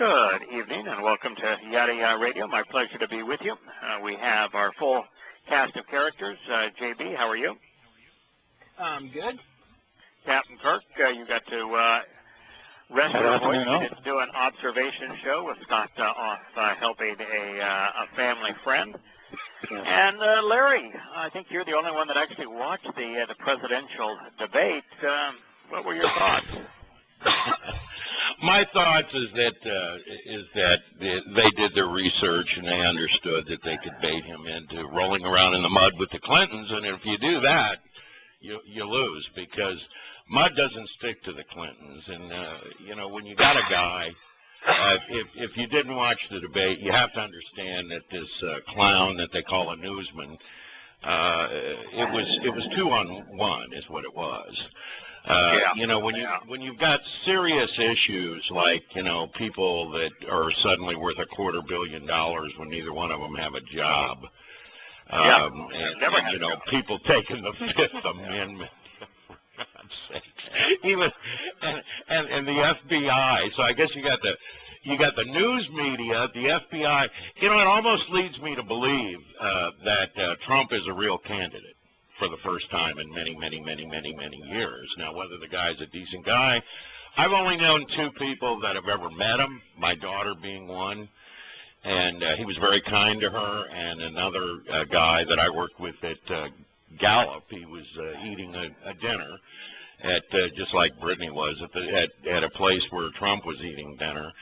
Good evening and welcome to Yada Yahweh Radio. My pleasure to be with you. We have our full cast of characters. JB, how are you? Good. Captain Kirk, you got to rest your voice. We didn't do an observation show with Scott off helping a family friend. And Larry, I think you're the only one that actually watched the presidential debate. What were your thoughts? My thoughts is that they did their research and they understood that they could bait him into rolling around in the mud with the Clintons, and if you do that, you lose, because mud doesn't stick to the Clintons. And you know, when you got a guy, if you didn't watch the debate, you have to understand that this clown that they call a newsman, it was 2-on-1 is what it was. You know, when you've got serious issues like, you know, people that are suddenly worth $250 million when neither one of them have a job, and you know, people taking the Fifth Amendment, for God's sakes, even and the FBI. So I guess you got the news media, the FBI. You know, it almost leads me to believe that Trump is a real candidate for the first time in many years. Now, whether the guy's a decent guy, I've only known 2 people that have ever met him, my daughter being one, and he was very kind to her, and another guy that I worked with at Gallup, he was eating a dinner at, just like Brittany was, at a place where Trump was eating dinner,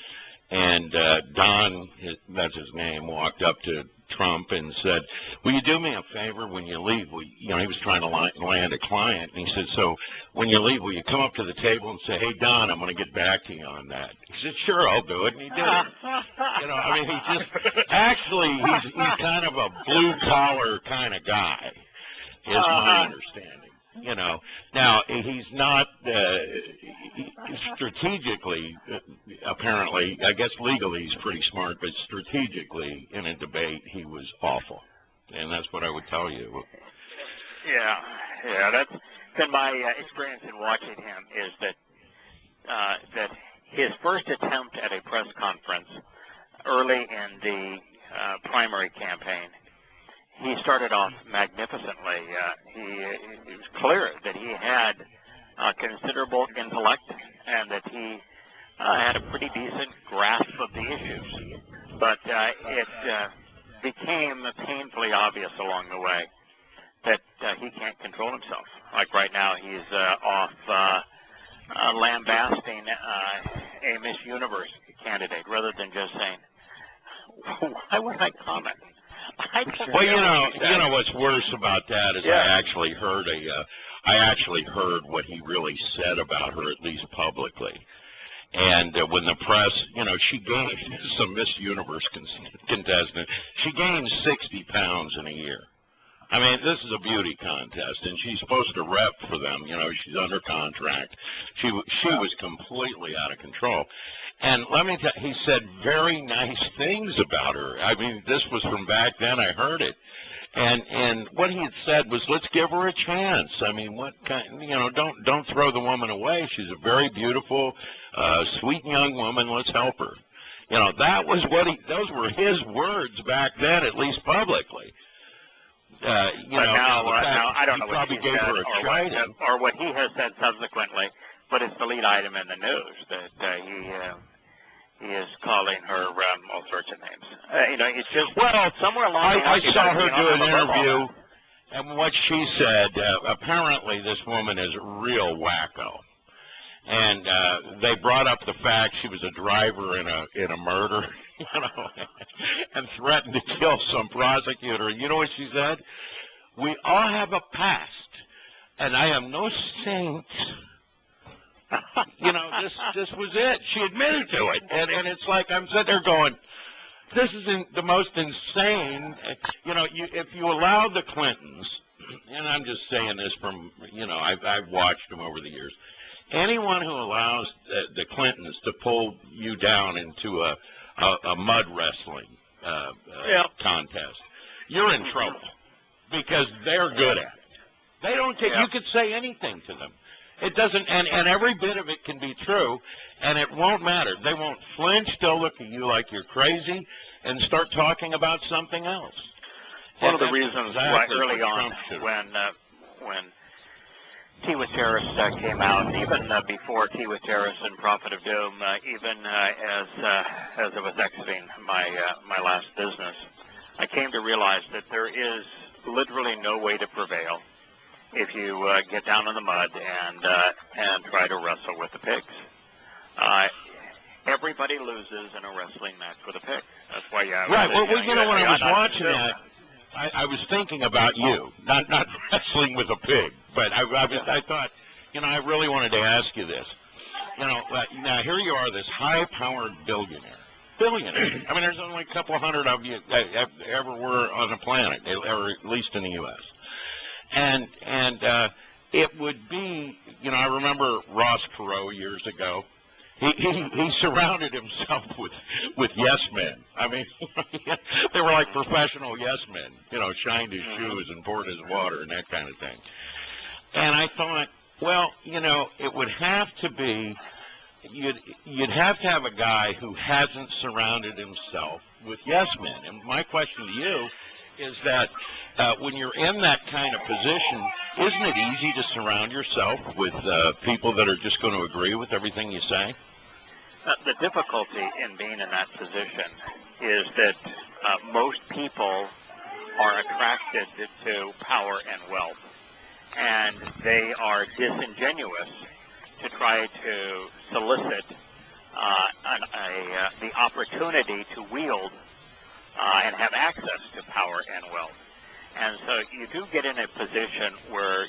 and Don, that's his name, walked up to Trump and said, "Will you do me a favor when you leave? You know, he was trying to land a client, and he said, so when you leave, will you come up to the table and say, hey, Don, I'm going to get back to you on that?" He said, "Sure, I'll do it," and he did it. You know, I mean, he just, actually, he's kind of a blue-collar kind of guy, is my understanding. You know, now he's not strategically, apparently, I guess legally he's pretty smart, but strategically in a debate he was awful, and that's what I would tell you. Yeah, that's been my experience in watching him, is that his first attempt at a press conference early in the primary campaign, he started off magnificently. It was clear that he had considerable intellect and that he had a pretty decent grasp of the issues. But it became painfully obvious along the way that he can't control himself. Like right now, he's off lambasting a Miss Universe candidate rather than just saying, "Why would I comment?" Well, you know what's worse about that is I actually heard what he really said about her, at least publicly. And when the press, you know, she gained, some Miss Universe contestant, she gained 60 pounds in a year. I mean, this is a beauty contest, and she's supposed to rep for them. You know, she's under contract. She was completely out of control. And let me tell you, he said very nice things about her. I mean, this was from back then. I heard it. And what he had said was, let's give her a chance. I mean, what kind, you know, don't throw the woman away. She's a very beautiful, sweet young woman. Let's help her. You know, that was those were his words back then, at least publicly. You know, now I don't know what probably gave her a chiding, or what he has said subsequently, but it's the lead item in the news that he is calling her all sorts of names. You know, it's just, well, somewhere along the line, I saw her do an interview, and what she said, apparently this woman is a real wacko. And they brought up the fact she was a driver in a murder, you know, and threatened to kill some prosecutor. And you know what she said? "We all have a past, and I am no saint." You know, this was it. She admitted to it, and it's like I'm sitting there going, this is the most insane. You know, if you allow the Clintons, and I'm just saying this from, you know, I've watched them over the years. Anyone who allows the Clintons to pull you down into a mud wrestling contest, you're in trouble, because they're good at it. They don't take. You could say anything to them, It doesn't, and every bit of it can be true, and it won't matter. They won't flinch. They'll look at you like you're crazy and start talking about something else. One of the reasons why early on, when Tea with Terrorists came out, even before Tea with Terrorists and Prophet of Doom, even as I was exiting my last business, I came to realize that there is literally no way to prevail if you get down in the mud and try to wrestle with the pigs. Everybody loses in a wrestling match with a pig. That's why you have... Right. Well, you know, when I was watching that, I was thinking about you, not wrestling with a pig, but I thought, you know, I really wanted to ask you this. You know, now here you are, this high-powered billionaire. I mean, there's only a couple hundred of you ever were on the planet, or at least in the U.S. And it would be, you know, I remember Ross Perot years ago. He surrounded himself with yes men. I mean, they were like professional yes men. You know, shined his shoes and poured his water and that kind of thing. And I thought, well, you know, it would have to be, you'd have to have a guy who hasn't surrounded himself with yes men. And my question to you is that when you're in that kind of position, isn't it easy to surround yourself with people that are just going to agree with everything you say? The difficulty in being in that position is that most people are attracted to power and wealth, and they are disingenuous to try to solicit the opportunity to wield and have access to power and wealth. And so you do get in a position where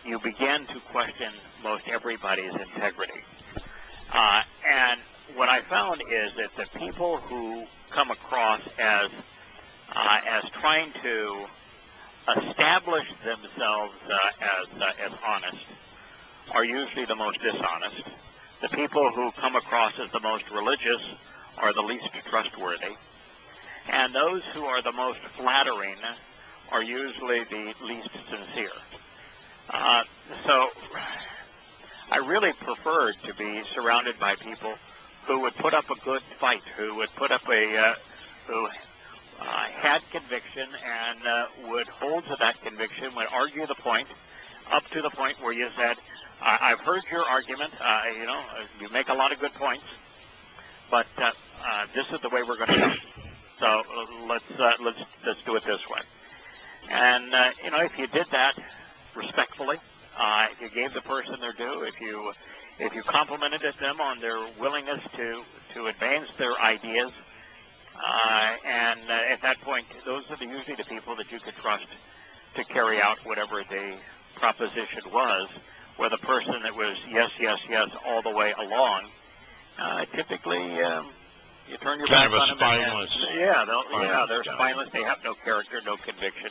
you begin to question most everybody's integrity. And what I found is that the people who come across as trying to establish themselves as honest are usually the most dishonest. The people who come across as the most religious are the least trustworthy. And those who are the most flattering are usually the least sincere. So I really preferred to be surrounded by people who would put up a good fight, who would put up who had conviction and would hold to that conviction, would argue the point, up to the point where you said, I've heard your argument, you know, you make a lot of good points, but this is the way we're going to go. So let's do it this way. And you know, if you did that respectfully, if you gave the person their due, if you complimented them on their willingness to advance their ideas, and at that point, those are usually the people that you could trust to carry out whatever the proposition was. Where the person that was yes, yes, yes all the way along, typically you turn your back on them. Spineless. They're spineless. They have no character, no conviction.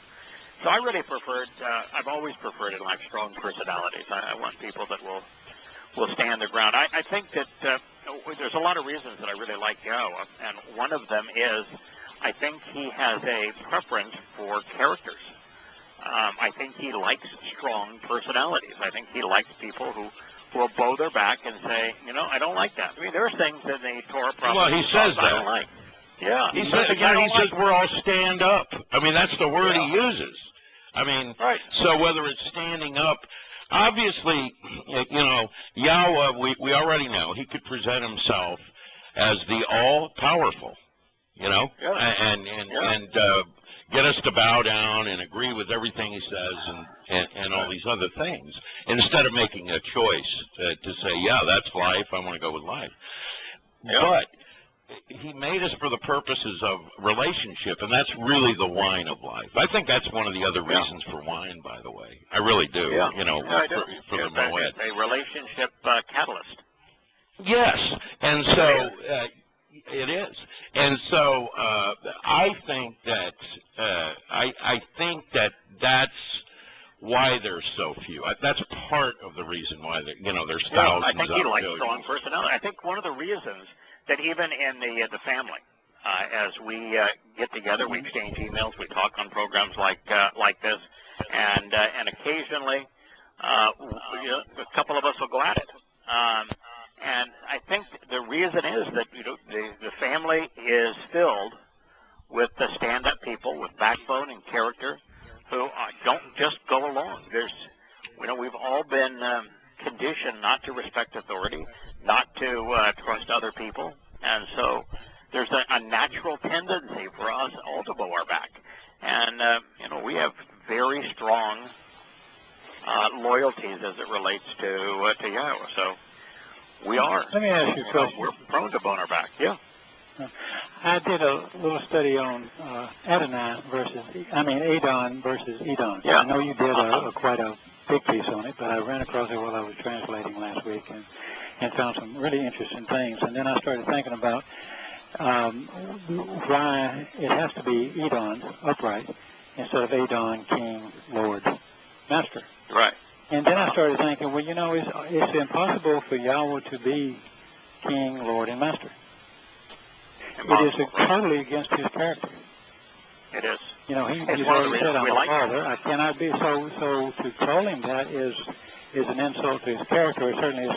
So I really preferred. I've always preferred in life strong personalities. I want people that will stand their ground. I think that there's a lot of reasons that I really like Yahowah, and one of them is I think he has a preference for characters. I think he likes strong personalities. I think he likes people who will bow their back and say, you know, I don't like that. I mean, there's things in the Torah prophecy well, he says that. I don't like. Yeah. He says we're all stand up. I mean, that's the word he uses. I mean, right. So whether it's standing up, obviously, you know, Yahowah, we already know he could present himself as the all-powerful, you know, and get us to bow down and agree with everything he says and all these other things, instead of making a choice to say, yeah, that's life, I want to go with life. Yeah. But he made us for the purposes of relationship, and that's really the wine of life. I think that's one of the other reasons for wine, by the way. I really do, you know, for the Moed. A relationship catalyst. Yes, and so... it is, and so I think that that's why there's so few. That's part of the reason why there's thousands. I think he likes strong personality. I think one of the reasons that even in the family, as we get together, we exchange emails, we talk on programs like this, and occasionally a couple of us will go at it. And I think the reason is that the family is filled with the stand-up people with backbone and character who don't just go along. We've all been conditioned not to respect authority, not to trust other people, and so there's a natural tendency for us all to bow our back. And we have very strong loyalties as it relates to Yahowah. So we are. Let me ask you a question. We're prone to bow our back. Yeah. I did a little study on Adon versus Edom. Yeah. I know you did quite a big piece on it, but I ran across it while I was translating last week and found some really interesting things. And then I started thinking about why it has to be Edom, upright, instead of Adon, king, lord, master. Right. And then I started thinking, well, it's impossible for Yahweh to be king, lord, and master. It is totally against his character. It is. He's already said, I'm a father. I cannot be. So to call him that is an insult to his character. It certainly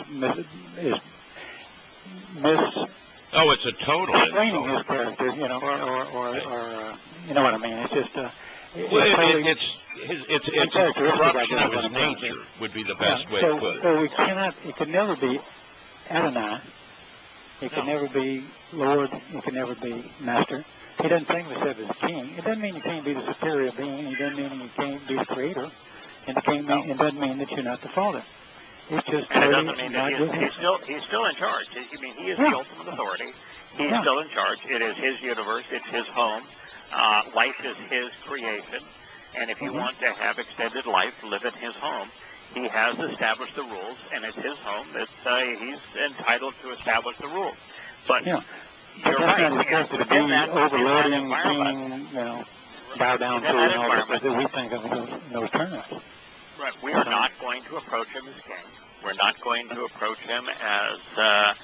is Oh, it's a total explaining his insult. character, or you know what I mean. It's just it's a corruption of his nature would be the best way to put it. So it can never be Adonai. It can never be Lord. It can never be Master. He doesn't think of himself as king. It doesn't mean you can't be the superior being. It doesn't mean you can't be the creator. And it doesn't mean that you're not the father. It's just and it doesn't mean that he's still in charge. I mean, he is the ultimate authority. He's still in charge. It is his universe. It's his home. Life is his creation. And if you want to have extended life, live in his home. He has established the rules, and it's his home. He's entitled to establish the rules. But you're right. Within that overlording king, bow down to and all that we think of in those terms. Right. We are not going to approach him as king. We're not going to approach him as a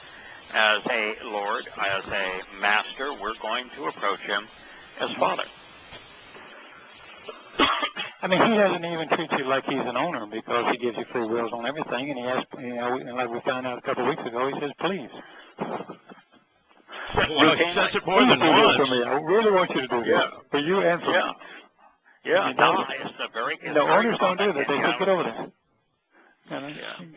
lord, as a master. We're going to approach him as father. I mean, he doesn't even treat you like he's an owner because he gives you free wills on everything, and he asks, and like we found out a couple of weeks ago, he says, please. Well, he says it more than once. For me. I really want you to do that. For you and for me. Yeah, it's a very... owners don't do that. They say, get over there.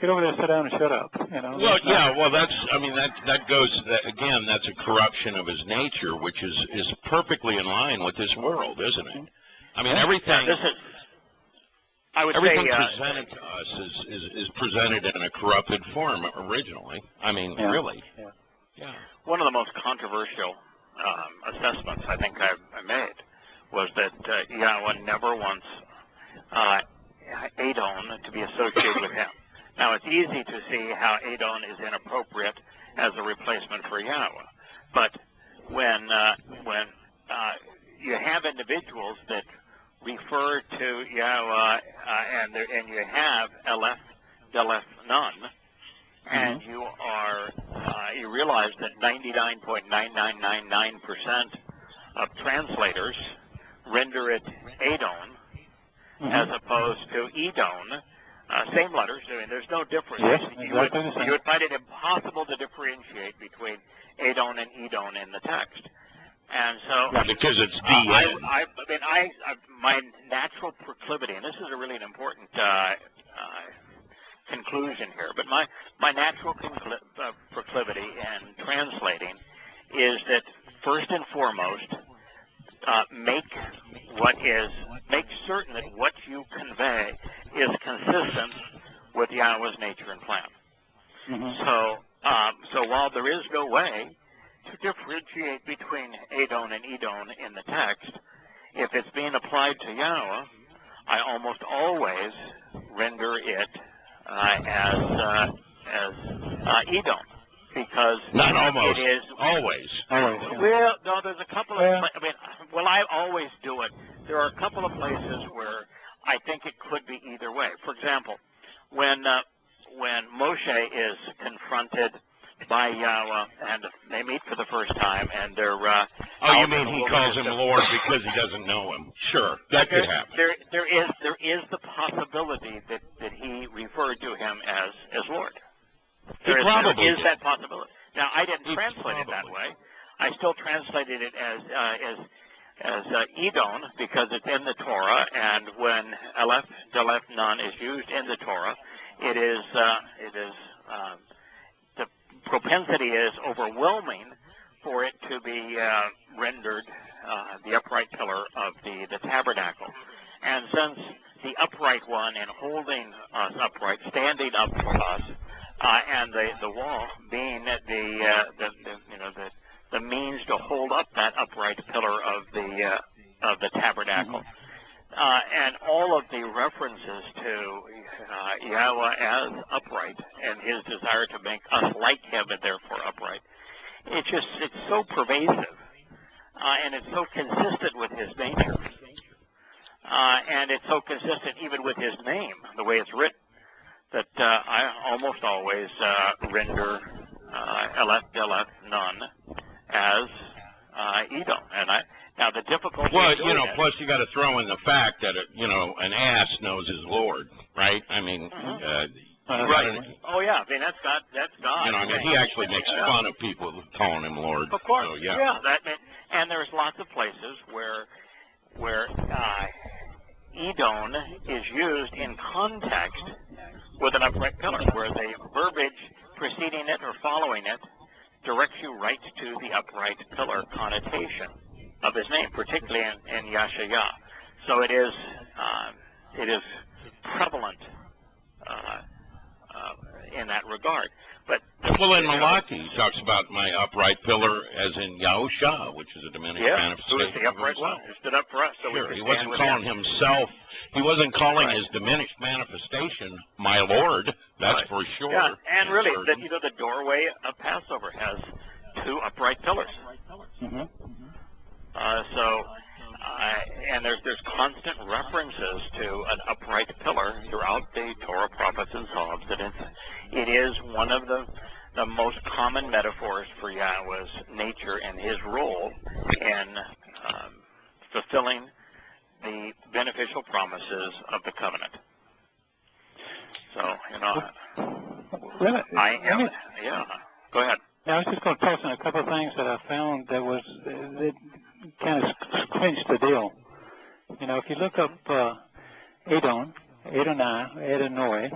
Get over there, sit down, and shut up. Well, that goes, again, that's a corruption of his nature, which is perfectly in line with this world, isn't it? I mean, everything presented to us is presented in a corrupted form originally. I mean, really. Yeah. One of the most controversial assessments I think I made was that Yahweh never wants Adon to be associated with him. Now, it's easy to see how Adon is inappropriate as a replacement for Yahweh. But when you have individuals that refer to Yahweh and you have Aleph, Delef, none, and you realize that 99.9999% of translators render it Adon as opposed to Edon. Same letters. I mean, there's no difference. Yes, you would find it impossible to differentiate between Adon and Edon in the text. And so, because it's DN. My natural proclivity, and this is really an important conclusion here, but my natural proclivity in translating is that first and foremost, make certain that what you convey is consistent with Yahweh's nature and plan. So while there is no way to differentiate between Adon and Edon in the text, if it's being applied to Yahweh, I almost always render it as Edon, because not almost, it is always. Well, no, there's a couple of. I always do it. There are a couple of places where I think it could be either way. For example, when Moshe is confronted by Yahweh and they meet for the first time, and they're Oh, you mean he calls him Lord because he doesn't know him? Sure, that could happen. There is the possibility that he referred to him as Lord. There is that possibility. Now, I didn't translate it that way. I still translated it as Edom because it's in the Torah, and when Aleph, Daleth, Nun is used in the Torah, it is the propensity is overwhelming for it to be rendered the upright pillar of the tabernacle. And since the upright one and holding us upright, standing up for us, and the wall being the means to hold up that upright pillar of the tabernacle, and all of the references to Yahweh as upright and His desire to make us like Him and therefore upright. It's so pervasive, and it's so consistent with His nature, and it's so consistent even with His name, the way it's written, that I almost always render Aleph, Daleth, Nun as Edom. And now the difficulty. Well, plus you got to throw in the fact that an ass knows his Lord, right? I mean, right. Oh yeah, I mean that's God. I mean he actually makes fun of people calling him Lord. Of course. So, yeah. And there's lots of places where Edom is used in context with an upright pillar, where the verbiage preceding it or following it directs you right to the upright pillar connotation of His name, particularly in Yashayah. So it is prevalent in that regard. But in Malachi he talks about my upright pillar as in Yahusha, which is a diminished manifestation. Who is the upright one who stood up for us? So he wasn't calling himself. He wasn't calling his diminished manifestation my Lord. That's for sure. Yeah, and really, the doorway of Passover has two upright pillars. And there's constant references to an upright pillar throughout the Torah, prophets, and Psalms. And it is one of the most common metaphors for Yahweh's nature and His role in fulfilling the beneficial promises of the covenant. So, go ahead. Yeah, I was just going to toss in a couple of things that I found that kind of clinched the deal. If you look up Edom, Adonai,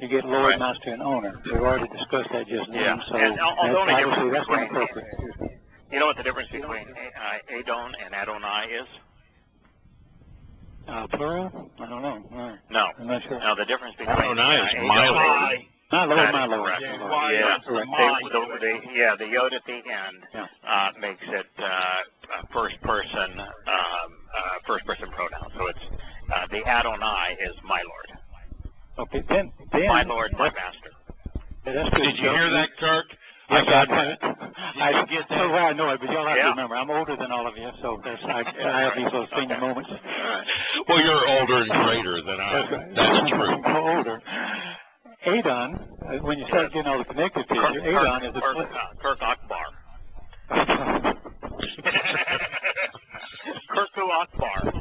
you get Lord, Master, and Owner. We've already discussed that just now. So and obviously that's not appropriate. You know what the difference between Edom and Adonai is? Plural? I don't know. No. I'm not sure. No, the difference between Adonai is my Lord. My Lord, my Lord. The yod at the end makes it first person pronoun. So it's the Adonai is my Lord. Okay, then my Lord, my master. Did you hear that, Kirk? Yes, I got that. Did you get that? So well, I know it, but y'all have to remember, I'm older than all of you, so I have these little senior moments. Well, you're older and greater than I am. That's true. I'm older. Adon, when you start getting all the connected figures, Adon is a Kirk Akbar. Kirku Akbar.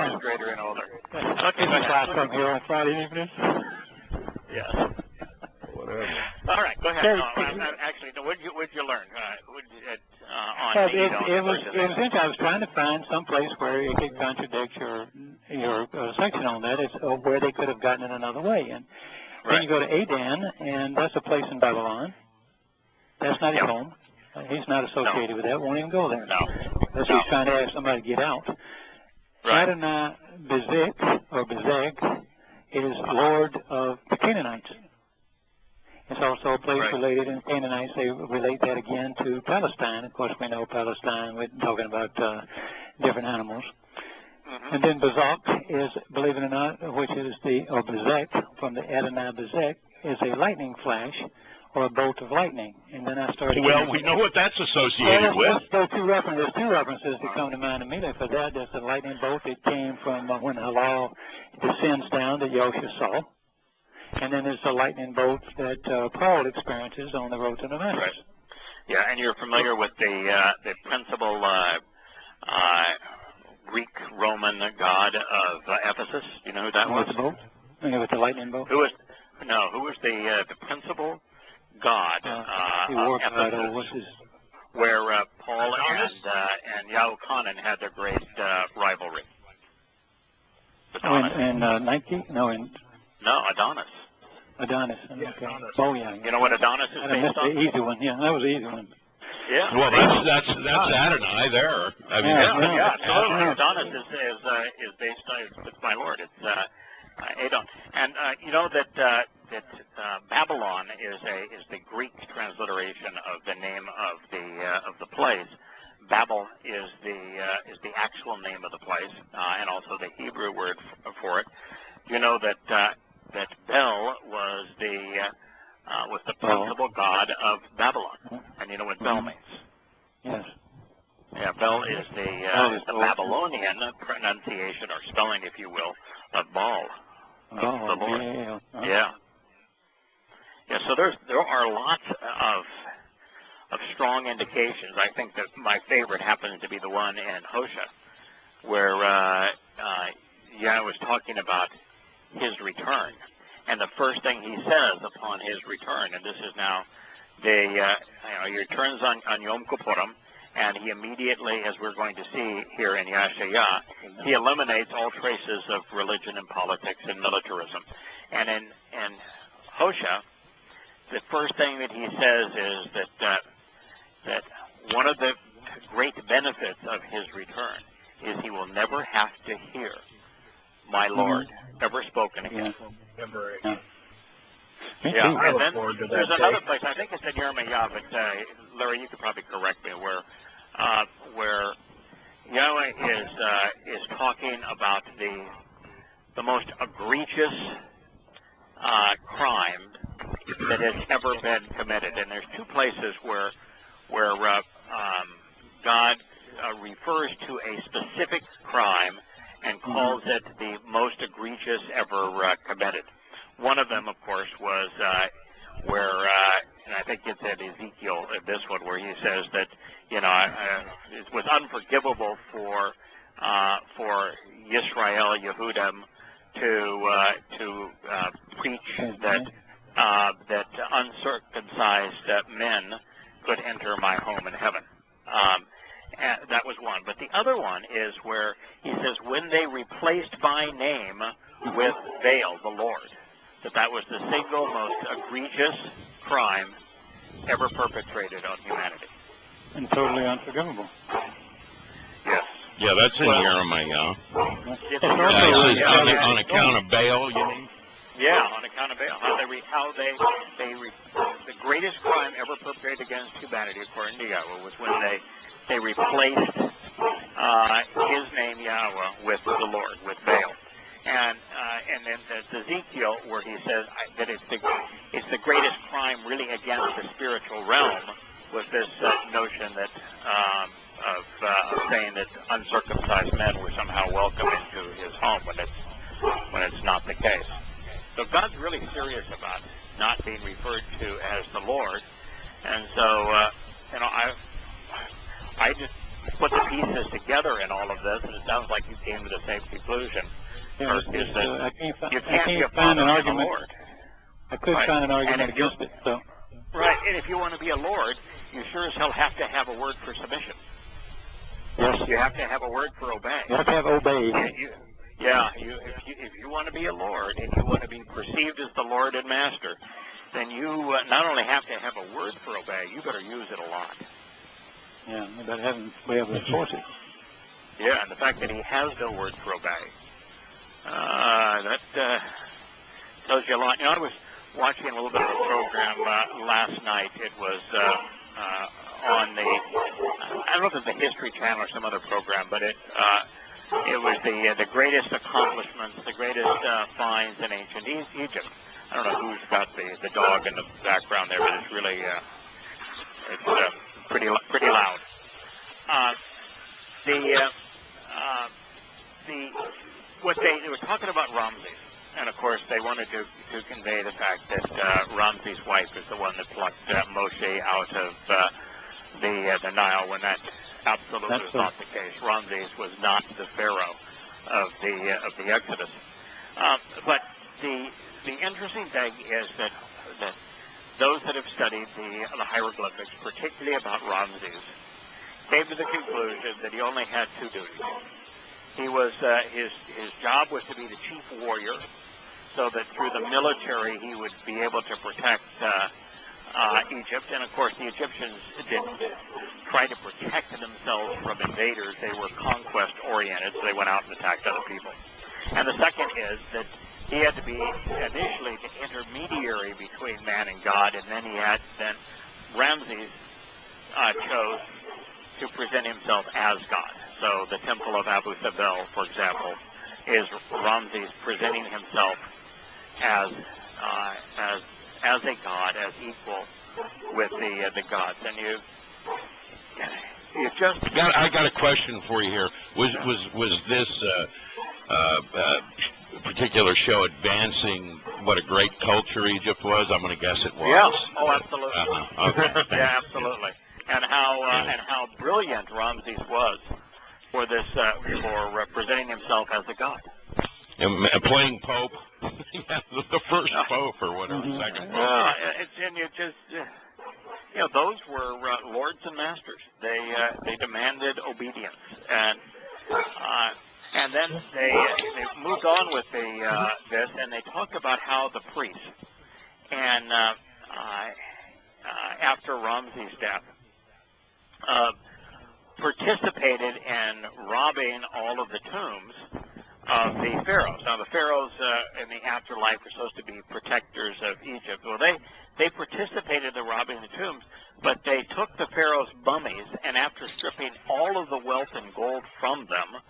He's greater and older. Okay, my class come here on Friday evenings. Yes. Whatever. All right, go ahead. Actually, what did you learn on Edom? It was interesting. I was trying to find some place where it could contradict your section on that, where they could have gotten it another way. And then you go to Adan, and that's a place in Babylon. That's not his home. He's not associated with that. Won't even go there. No. That's he's trying to ask somebody to get out. Right. Adonai Bezek, or Bezek, is Lord of the Canaanites. It's also a place related in Canaanites. They relate that again to Palestine. Of course, we know Palestine. We're talking about different animals. And then Bezek is, believe it or not, which is or Bezek, from the Adonai Bezek, is a lightning flash or a bolt of lightning. And then I started... Well, we know what that's associated with. There's two references that come to mind immediately for that. There's the lightning bolt. It came from when Halal descends down that Yosha saw. And then there's the lightning bolt that Paul experiences on the road to Damascus. Yeah, and you're familiar with the principal Greek-Roman god of Ephesus? You know who that was? With the boat? With the lightning bolt? Who was the principal god of Ephesus, where Paul and Yahuwah had their great rivalry? Adonis. In Nike? No, Adonis. Adonis. Yeah, Okay. Adonis. Oh, yeah. You know what Adonis is based on? The easy one. Yeah, that was the easy one. Yeah. Well, that's Adonai there. I mean, yeah, absolutely. Adonis is based on it's my Lord. It's Adon, and you know that Babylon is the Greek transliteration of the name of the place. Babel is the actual name of the place, and also the Hebrew word for it. You know that Bel was the principal god of Babylon, and you know what Bel means? Yes. Yeah, Bel is the Babylonian pronunciation or spelling, if you will, of Baal, of the Lord. Yeah. Yeah. So there are lots of strong indications. I think that my favorite happens to be the one in Hosea, where Yah was talking about his return. And the first thing he says upon his return, and this is now he returns on Yom Kippurim, and he immediately, as we're going to see here in Yashayah, he eliminates all traces of religion and politics and militarism. And in Hosea, the first thing that he says is that one of the great benefits of his return is he will never have to hear my Lord ever spoken again. Never. Yeah, and then there's another place, I think it's in Yirmiyah, but Larry, you could probably correct me, where Yahweh is talking about the most egregious crime that has ever been committed. And there's two places where God refers to a specific crime and calls it the most egregious ever committed. One of them, of course, was where, and I think it's at Ezekiel, this one, where he says that, it was unforgivable for Yisrael, Yehudim, to preach that uncircumcised men could enter my home in heaven. And that was one. But the other one is where he says, when they replaced my name with Baal, the Lord, that was the single most egregious crime ever perpetrated on humanity. And totally unforgivable. Yes. Yeah, that's in Jeremiah. On account of Baal, you mean? Yeah, on account of Baal. The greatest crime ever perpetrated against humanity, according to Yahweh, was when they replaced his name Yahweh with the Lord, with Baal. And then there's Ezekiel, where he says that it's the greatest crime really against the spiritual realm, was this notion that of saying that uncircumcised men were somehow welcome into his home when it's not the case. So God's really serious about not being referred to as the Lord, and so I just put the pieces together in all of this, and it sounds like you came to the same conclusion. Yeah, You can't find an argument. Lord. I could find an argument against it. So. Right, and if you want to be a Lord, you sure as hell have to have a word for submission. Yes. You have to have a word for obey. You have to have obey. If you want to be a Lord and you want to be perceived as the Lord and Master, then you not only have to have a word for obey, you better use it a lot. Yeah, you better be able to enforce it. Yeah, and the fact that he has no word for obey, that tells you a lot. I was watching a little bit of a program last night. It was on the, I don't know if it's the History Channel or some other program, but it was the greatest accomplishments, the greatest finds in ancient Egypt. I don't know who's got the dog in the background there, but it's really pretty loud. They were talking about Ramses, and of course they wanted to convey the fact that Ramses' wife is the one that plucked Moshe out of the Nile, when that absolutely was not the case. Ramses was not the pharaoh of the Exodus. But the interesting thing is that those that have studied the hieroglyphics, particularly about Ramses, came to the conclusion that he only had two duties. He was his job was to be the chief warrior, so that through the military he would be able to protect Egypt. And of course, the Egyptians didn't try to protect themselves from invaders. They were conquest-oriented, so they went out and attacked other people. And the second is that he had to be initially the intermediary between man and God, and then Ramses chose to present himself as God. So the temple of Abu Simbel, for example, is Ramses presenting himself as a god, as equal with the gods. And you just I got a question for you here. Was this particular show advancing what a great culture Egypt was? I'm going to guess it was. Yeah. Oh, absolutely. Okay. Yeah, absolutely. And how brilliant Ramses was for this for presenting himself as a god. And playing Pope, yeah, the first Pope or whatever, second Pope. Those were lords and masters. They demanded obedience, and then they moved on with this, and they talked about how the priests, and after Ramses' death, participated in robbing all of the tombs of the pharaohs. Now, the pharaohs in the afterlife are supposed to be protectors of Egypt. Well, they participated in robbing the tombs, but they took the pharaohs' mummies, and after stripping all of the wealth and gold from them,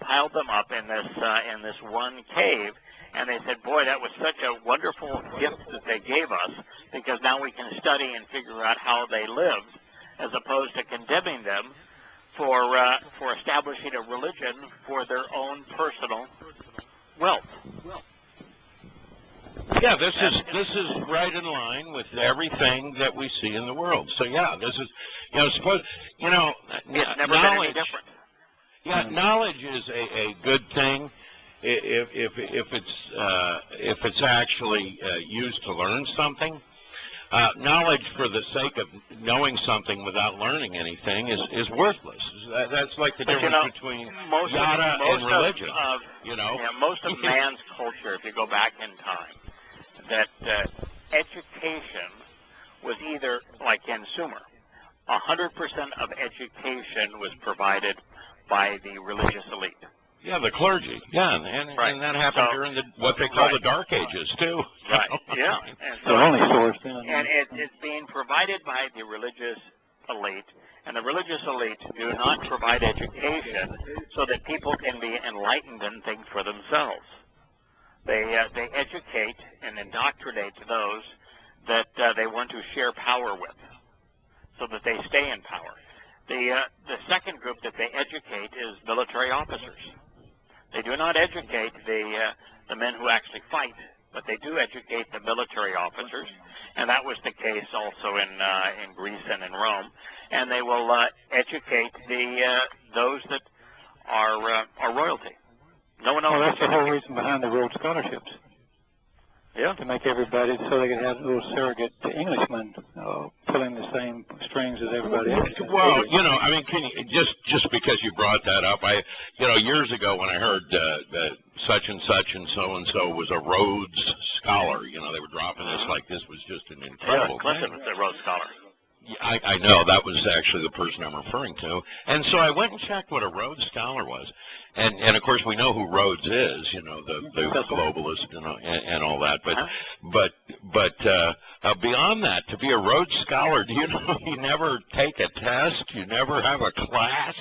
piled them up in this one cave, and they said, boy, that was such a wonderful gift that they gave us, because now we can study and figure out how they lived, as opposed to condemning them for establishing a religion for their own personal wealth. Yeah, this is right in line with everything that we see in the world. So yeah, this is suppose it's never been any different. Yeah, knowledge is a good thing if it's actually used to learn something. Knowledge for the sake of knowing something without learning anything is worthless. That's like the difference between Yada and religion. Most of man's culture, if you go back in time, that education was either, like in Sumer, 100% of education was provided by the religious elite. Yeah, the clergy. Yeah, and that happened during what they call the Dark Ages too. Right. Yeah. And so, the only source. And it's being provided by the religious elite, and the religious elite do not provide education so that people can be enlightened and think for themselves. They educate and indoctrinate those that they want to share power with, so that they stay in power. The second group that they educate is military officers. They do not educate the men who actually fight, but they do educate the military officers, and that was the case also in Greece and in Rome. And they will educate those that are royalty. No one else. Well, that's the whole reason behind the Rhodes scholarships. Yeah. To make everybody, so they could have little surrogate Englishmen pulling the same strings as everybody else. Well, I mean, can you, just because you brought that up, years ago when I heard that such and so was a Rhodes scholar, they were dropping this like this was just an incredible thing. Clinton was a Rhodes scholar. I know, that was actually the person I'm referring to. And so I went and checked what a Rhodes Scholar was. And of course we know who Rhodes is, the globalist and all that. But beyond that, to be a Rhodes Scholar, do you know you never take a test, you never have a class,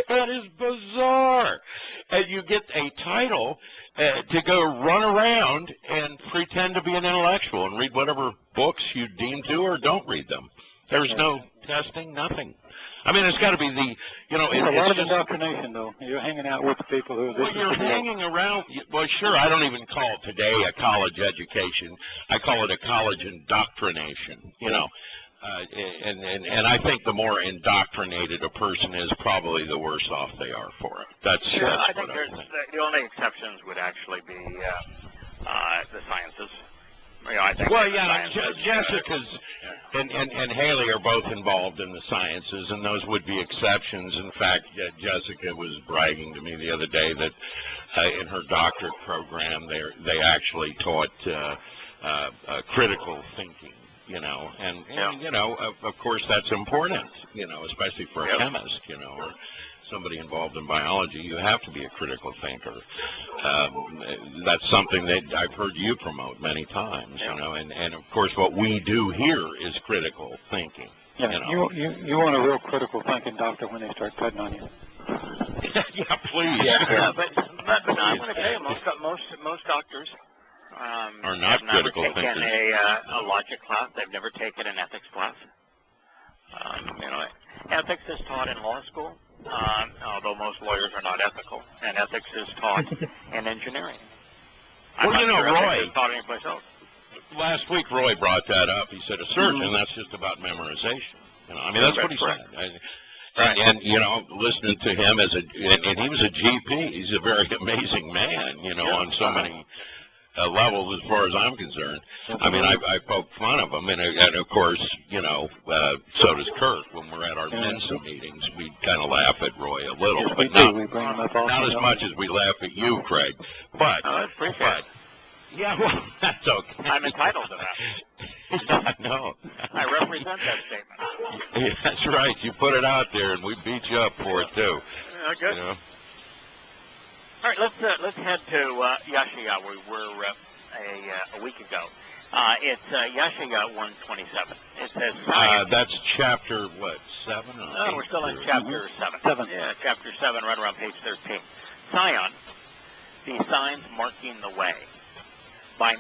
that is bizarre. And you get a title to go run around and pretend to be an intellectual and read whatever books you deem to or don't read them. There's no testing, nothing. I mean, it's got to be the, you know, It's a lot of just indoctrination, though. You're hanging out with the people who. Well, you're hanging around. Well, sure. I don't even call it today a college education. I call it a college indoctrination. You know, and I think the more indoctrinated a person is, probably the worse off they are for it. That's I think the only exceptions would actually be the sciences. You know, I think well, yeah, Jessica's and Haley are both involved in the sciences, and those would be exceptions. In fact, Jessica was bragging to me the other day that in her doctorate program, they actually taught critical thinking. You know, and you know, of course, that's important. You know, especially for a chemist. You know, or somebody involved in biology, you have to be a critical thinker. That's something that I've heard you promote many times, you know, and of course what we do here is critical thinking. Yeah, you want a real critical thinking doctor when they start cutting on you. Yeah, please. Yeah, but I'm going to tell you, most doctors are not critical thinkers. Have never taken thinkers. a logic class. They've never taken an ethics class. You know, ethics is taught in law school. Although most lawyers are not ethical, and ethics is taught in engineering. Well, you know, Roy, is taught anyplace else. Last week Roy brought that up. He said a surgeon, that's just about memorization. You know, I mean, that's what he said. And you know, listening to him and he was a GP. He's a very amazing man, you know, on so many levels as far as I'm concerned. I mean, I poke fun of him, and of course, you know, so does Kurt. When we're at our Mensa meetings, we kind of laugh at Roy a little, Yes, but not as much as we laugh at you, Craig. But, I appreciate it. Yeah, well, that's okay. I'm entitled to that. Yeah, I know. I represent that statement. Yeah, that's right. You put it out there, and we beat you up for it too. Good. You know? All right, let's head to Yahweh. We were a week ago. It's Yahweh 127. It says that's chapter what, 7? No, we're still in chapter 7. Yeah, chapter 7, right around page 13. Zion, the signs marking the way, by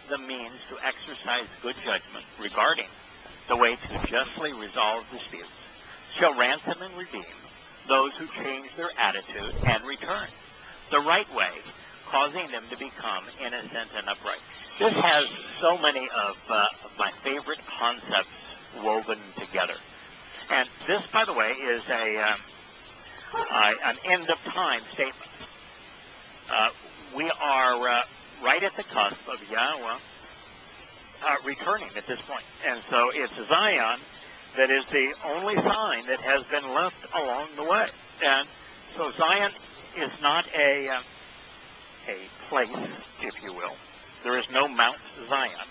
the means to exercise good judgment regarding the way to justly resolve disputes, shall ransom and redeem those who change their attitude and return the right way, causing them to become innocent and upright. This has so many of my favorite concepts woven together. And this, by the way, is an end-of-time statement. We are right at the cusp of Yahweh returning at this point. And so it's Zion that is the only sign that has been left along the way. And so Zion is not a place, if you will. There is no Mount Zion.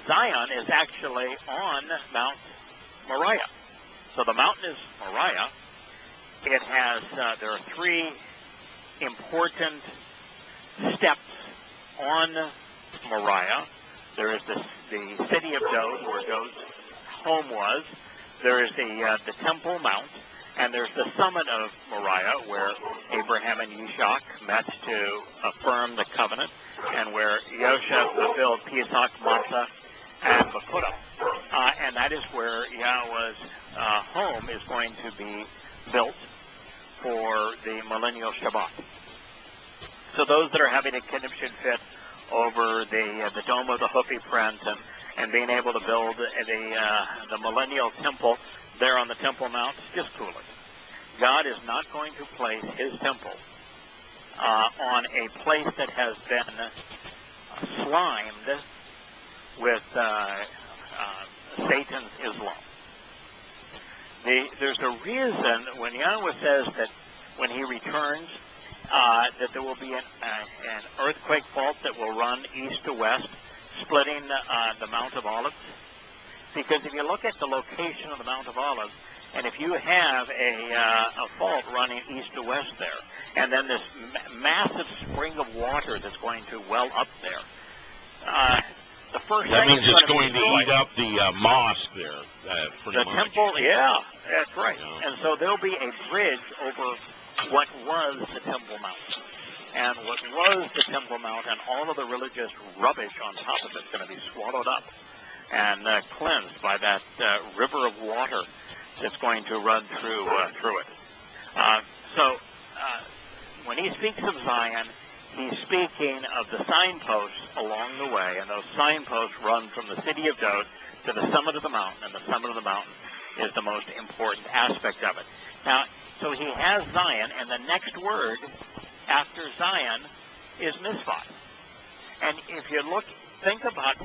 Zion is actually on Mount Moriah. So the mountain is Moriah. It has, there are 3 important steps on Moriah. There is the city of Dode, where Dode's home was. There is the Temple Mount, and there's the summit of Moriah, where Abraham and Yishak met to affirm the covenant, and where Yosef fulfilled Pesach, Matzah, and Bakutah. And that is where Yahweh's home is going to be built for the millennial Shabbat. So those that are having a conniption fit over the dome of the Hufi print and being able to build the millennial temple there on the Temple Mount, just cool it. God is not going to place his temple on a place that has been slimed with Satan's Islam. There's a reason when Yahweh says that when he returns, that there will be an earthquake fault that will run east to west, splitting the Mount of Olives. Because if you look at the location of the Mount of Olives, and if you have a fault running east to west there, and then this massive spring of water that's going to well up there, the first that thing means it's going to eat up the mosque there. The temple, yeah, that's right. Yeah. And so there'll be a bridge over what was the Temple Mount. And what was the Temple Mount and all of the religious rubbish on top of it is going to be swallowed up and cleansed by that river of water that's going to run through it. So when he speaks of Zion, he's speaking of the signposts along the way, and those signposts run from the city of Dode to the summit of the mountain, and the summit of the mountain is the most important aspect of it. Now, so he has Zion, and the next word after Zion is Mizpah. And if you think about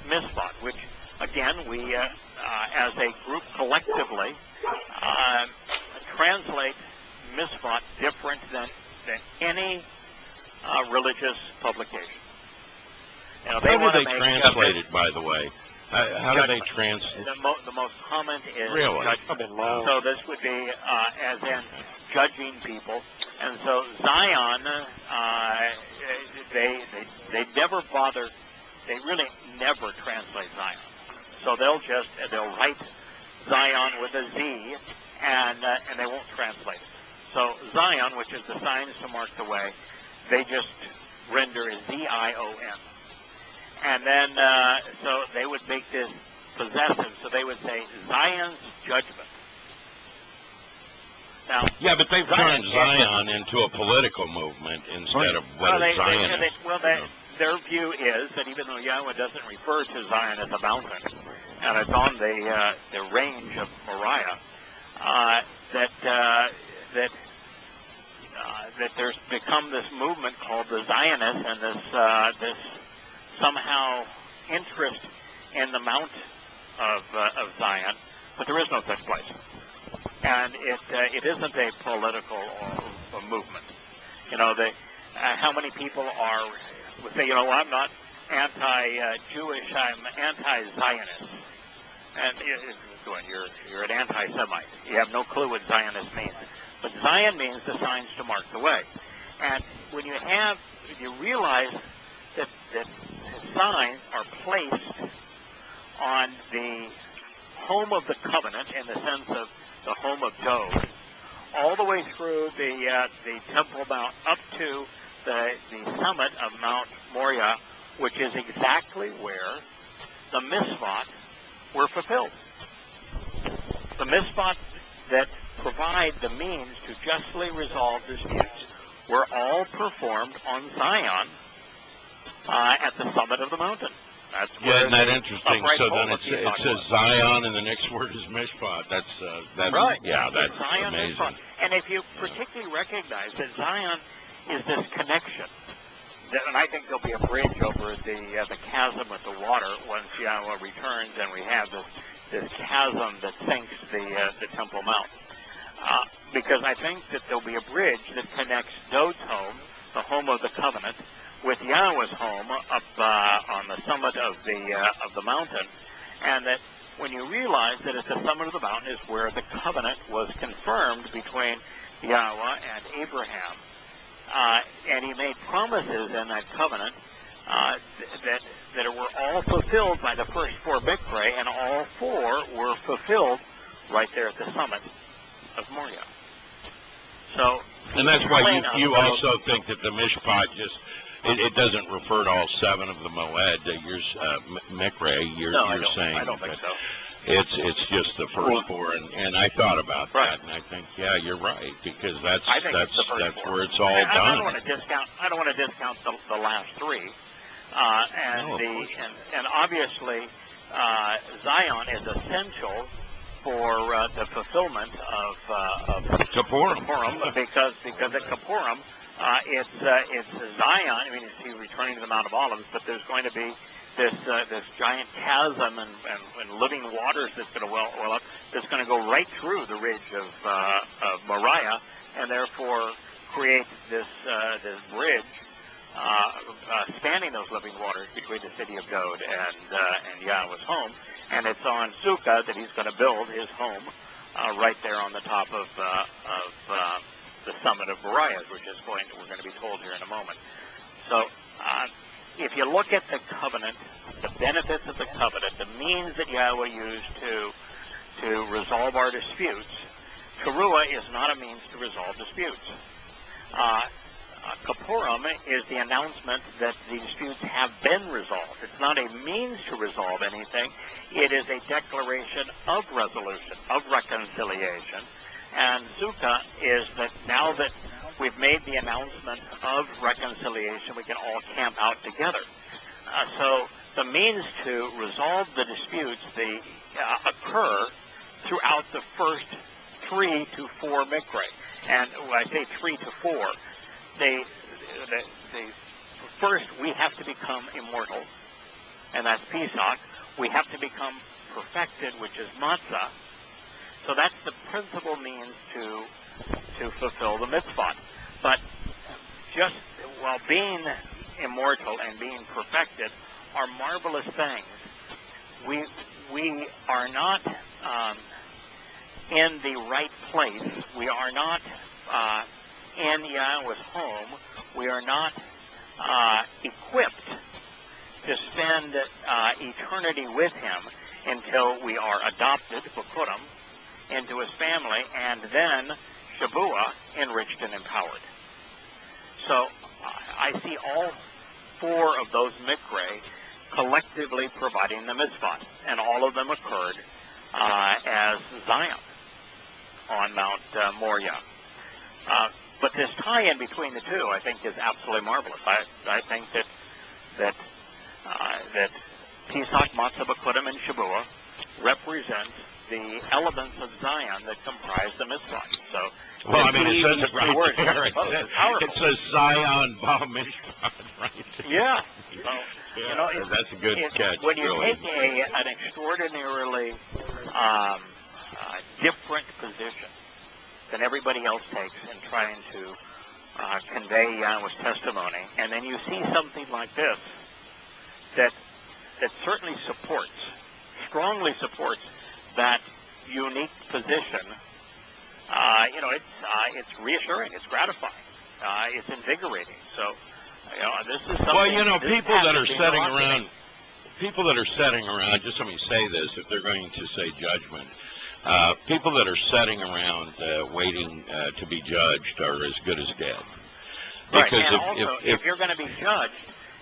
Mizpah, which, again, we, as a group collectively, translate Mizpah different than any religious publication. You know, How do they translate it, by the way? How do they translate? The most common is really? judgment. So this would be as in judging people. And so Zion, they never bother. They really never translate Zion. So they'll write Zion with a Z, and they won't translate it. So Zion, which is the signs to mark the way, they just render as Z-I-O-N. And then, so they would make this possessive, so they would say Zion's judgment. Now, yeah, but they've turned Zion into a political movement instead of what a Zionist. Their view is that even though Yahweh doesn't refer to Zion as a mountain, and it's on the range of Moriah, that there's become this movement called the Zionists, and this somehow interest in the Mount of Zion, but there is no such place, and it isn't a political or movement. You know, how many people would say, you know, I'm not anti-Jewish, I'm anti-Zionist, and you're an anti-Semite. You have no clue what Zionist means. But Zion means the signs to mark the way. And when you realize that signs are placed on the home of the covenant, in the sense of the home of Dode, all the way through the Temple Mount up to the summit of Mount Moriah, which is exactly where the mitzvot were fulfilled. The mitzvot that provide the means to justly resolve disputes were all performed on Zion at the summit of the mountain. That's isn't that interesting? So then it says Zion, and the next word is Mishpat. That's right. Yeah, that's Zion, amazing. Mishpat. And if you particularly recognize that Zion is this connection, and I think there'll be a bridge over the chasm with the water once Yahweh returns, and we have this chasm that sinks the Temple Mount. Because I think that there'll be a bridge that connects Dode's home, the home of the covenant, with Yahweh's home up on the summit of the mountain, and that when you realize that at the summit of the mountain is where the covenant was confirmed between Yahweh and Abraham, and he made promises in that covenant that were all fulfilled by the first four Mikre, and all four were fulfilled right there at the summit of Moriah. So, and that's why you also think that the Mishpat it doesn't refer to all seven of the Moed. Mikre. You're saying I don't think so. It's just the first four, and I thought about that, and I think, yeah, you're right, because that's where it's all done. I don't want to discount the last three, and obviously Zion is essential for the fulfillment of Kippurim, because at Kippurim it's Zion. I mean, it's returning to the Mount of Olives, but there's going to be this giant chasm and living waters that's going to well up. That's going to go right through the ridge of Moriah, and therefore create this bridge spanning those living waters between the city of Dode and Yahweh's home. And it's on Sukkah that he's going to build his home right there on the top of the summit of Moriah, which is we're going to be told here in a moment. So if you look at the covenant, the benefits of the covenant, the means that Yahweh used to resolve our disputes, Teruah is not a means to resolve disputes. Kippurim is the announcement that the disputes have been resolved. It's not a means to resolve anything. It is a declaration of resolution, of reconciliation. And Sukkah is that now that we've made the announcement of reconciliation, we can all camp out together. So the means to resolve the disputes occur throughout the first 3 to 4 mikra. And when I say 3 to 4, first we have to become immortal, and that's Pesach. We have to become perfected, which is matzah. So that's the principal means to fulfill the mitzvah. But just while being immortal and being perfected are marvelous things, we are not in the right place. We are not in Yahweh's home. We are not equipped to spend eternity with him until we are adopted, Bikurim, into his family, and then Shabuah, enriched and empowered. So I see all 4 of those mikra collectively providing the mitzvah, and all of them occurred as Zion on Mount Moriah. But this tie-in between the two, I think, is absolutely marvelous. I think that Pesach, Matzah, Bikurim, and Shabuah represent the elements of Zion that comprise the mitzvah. So, well, I mean, it says it right there. It says Zion, Ba Mishpat, right? Yeah. So, that's a good catch. When you really. take an extraordinarily different position than everybody else takes in trying to convey Yahweh's testimony, and then you see something like this that certainly strongly supports that unique position. It's reassuring. It's gratifying. It's invigorating. So, this is something. Well, people that are sitting around. Just let me say this: if they're going to say judgment, people that are sitting around waiting to be judged are as good as dead. Right. And if you're going to be judged,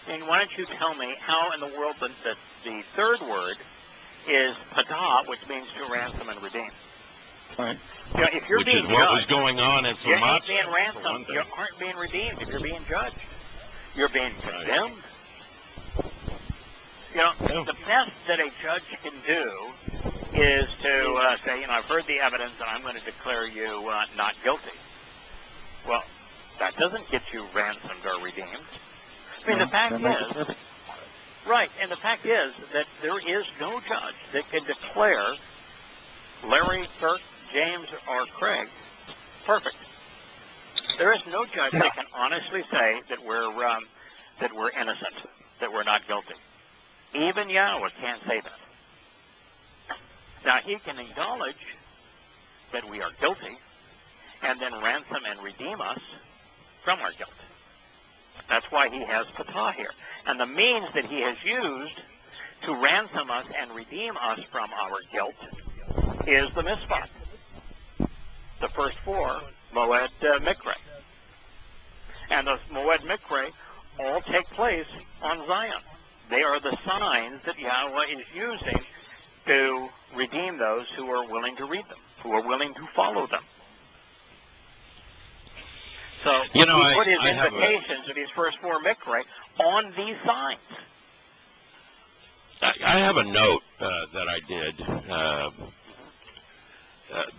then why don't you tell me how in the world that the third word is padah, which means to ransom and redeem. Right. If you're which being is what judged, was going on at you ain't Samat, being ransomed. You aren't being redeemed. If you're being judged, you're being condemned. Yeah. The best that a judge can do is to say, I've heard the evidence and I'm going to declare you not guilty. Well, that doesn't get you ransomed or redeemed. I mean, the fact is, right, and the fact is that there is no judge that can declare Larry, Kirk, James, or Craig perfect. There is no judge that can honestly say that we're innocent, that we're not guilty. Even Yahweh can't say that. Now, he can acknowledge that we are guilty and then ransom and redeem us from our guilt. That's why he has patah here. And the means that he has used to ransom us and redeem us from our guilt is the mitzvah. The first 4, Moed Mikra. And those Moed Mikra all take place on Zion. They are the signs that Yahweh is using to redeem those who are willing to read them, who are willing to follow them. So he put his invitations of his first 4 mikra on these signs. I have a note that I did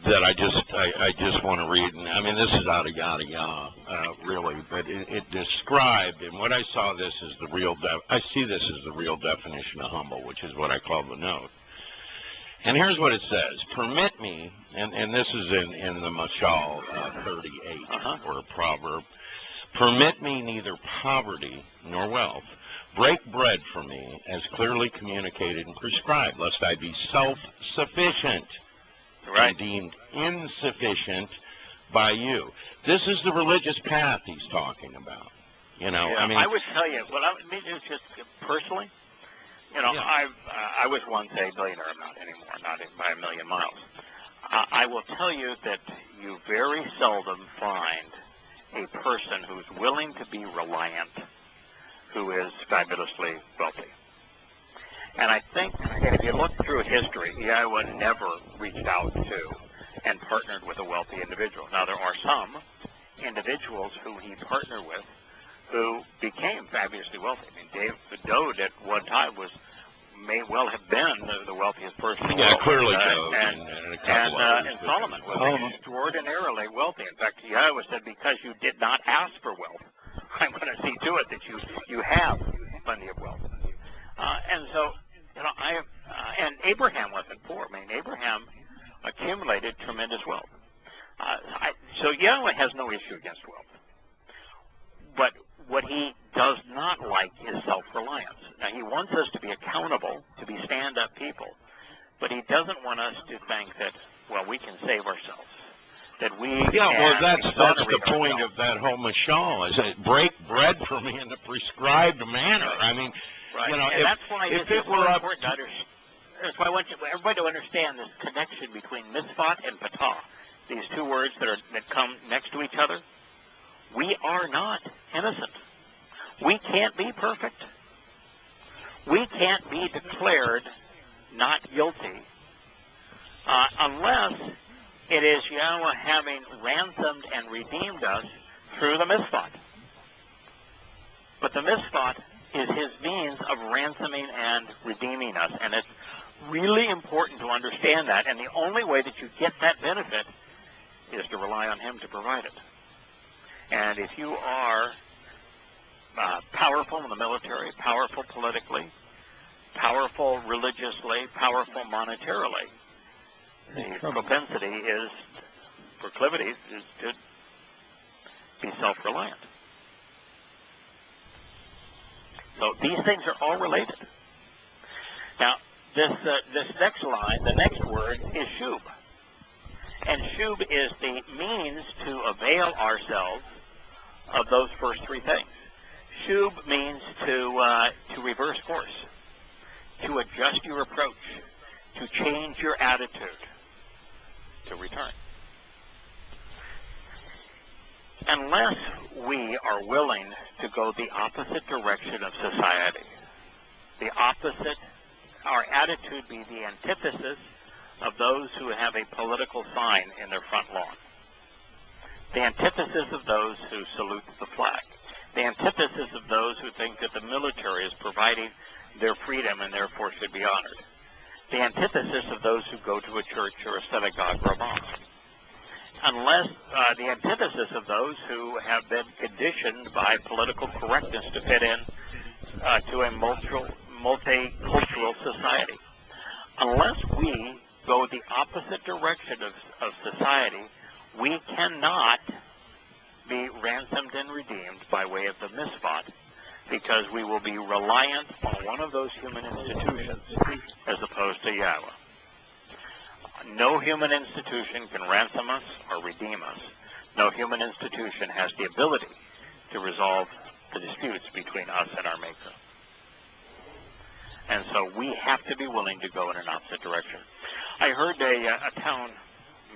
that I just want to read, and I mean this is out of Yada Yahweh, really, but it described, and what I saw this is I see this as the real definition of humble, which is what I call the note. And here's what it says: permit me, and this is in the Mashal 38 or a proverb. Permit me neither poverty nor wealth. Break bread for me as clearly communicated and prescribed, lest I be self-sufficient. Right. And deemed insufficient by you. This is the religious path he's talking about. I mean, I would tell you, just personally, I was once a billionaire. I'm not anymore, not by a million miles. I will tell you that you very seldom find a person who's willing to be reliant, who is fabulously wealthy. And I think that if you look through history, Yahowah never reached out to and partnered with a wealthy individual. Now, there are some individuals who he partnered with who became fabulously wealthy. I mean, Dode at one time may well have been the wealthiest person in the world. Clearly and Solomon was extraordinarily wealthy. In fact, Yahowah said, because you did not ask for wealth, I'm going to see to it that you have plenty of wealth. And so, and Abraham wasn't poor. I mean, Abraham accumulated tremendous wealth. So Yahowah has no issue against wealth. But what he does not like is self-reliance. Now, he wants us to be accountable, to be stand-up people, but he doesn't want us to think that, well, we can save ourselves, that we that's the point of that whole mashal, is that break bread for me in the prescribed manner. Right. I mean, right. And that's why if it's it were so up important to understand. That's why I want everybody to understand this connection between misfat and patah, these two words that come next to each other. We are not innocent. We can't be perfect. We can't be declared not guilty unless it is Yahowah having ransomed and redeemed us through the misfat. But the misfat is his means of ransoming and redeeming us, and it's really important to understand that, and the only way that you get that benefit is to rely on him to provide it. And if you are powerful in the military, powerful politically, powerful religiously, powerful monetarily, the proclivity is to be self-reliant. So these things are all related. Now, this next line, the next word, is shub. And shub is the means to avail ourselves of those first three things. Shub means to reverse course, to adjust your approach, to change your attitude, to return. Unless we are willing to go the opposite direction of society, our attitude be the antithesis of those who have a political sign in their front lawn, the antithesis of those who salute the flag, the antithesis of those who think that the military is providing their freedom and therefore should be honored, the antithesis of those who go to a church or a synagogue or a mosque, unless the antithesis of those who have been conditioned by political correctness to fit in to a multicultural society. Unless we go the opposite direction of society, we cannot be ransomed and redeemed by way of the misfat, because we will be reliant on one of those human institutions as opposed to Yahowah. No human institution can ransom us or redeem us. No human institution has the ability to resolve the disputes between us and our Maker. And so we have to be willing to go in an opposite direction. I heard a town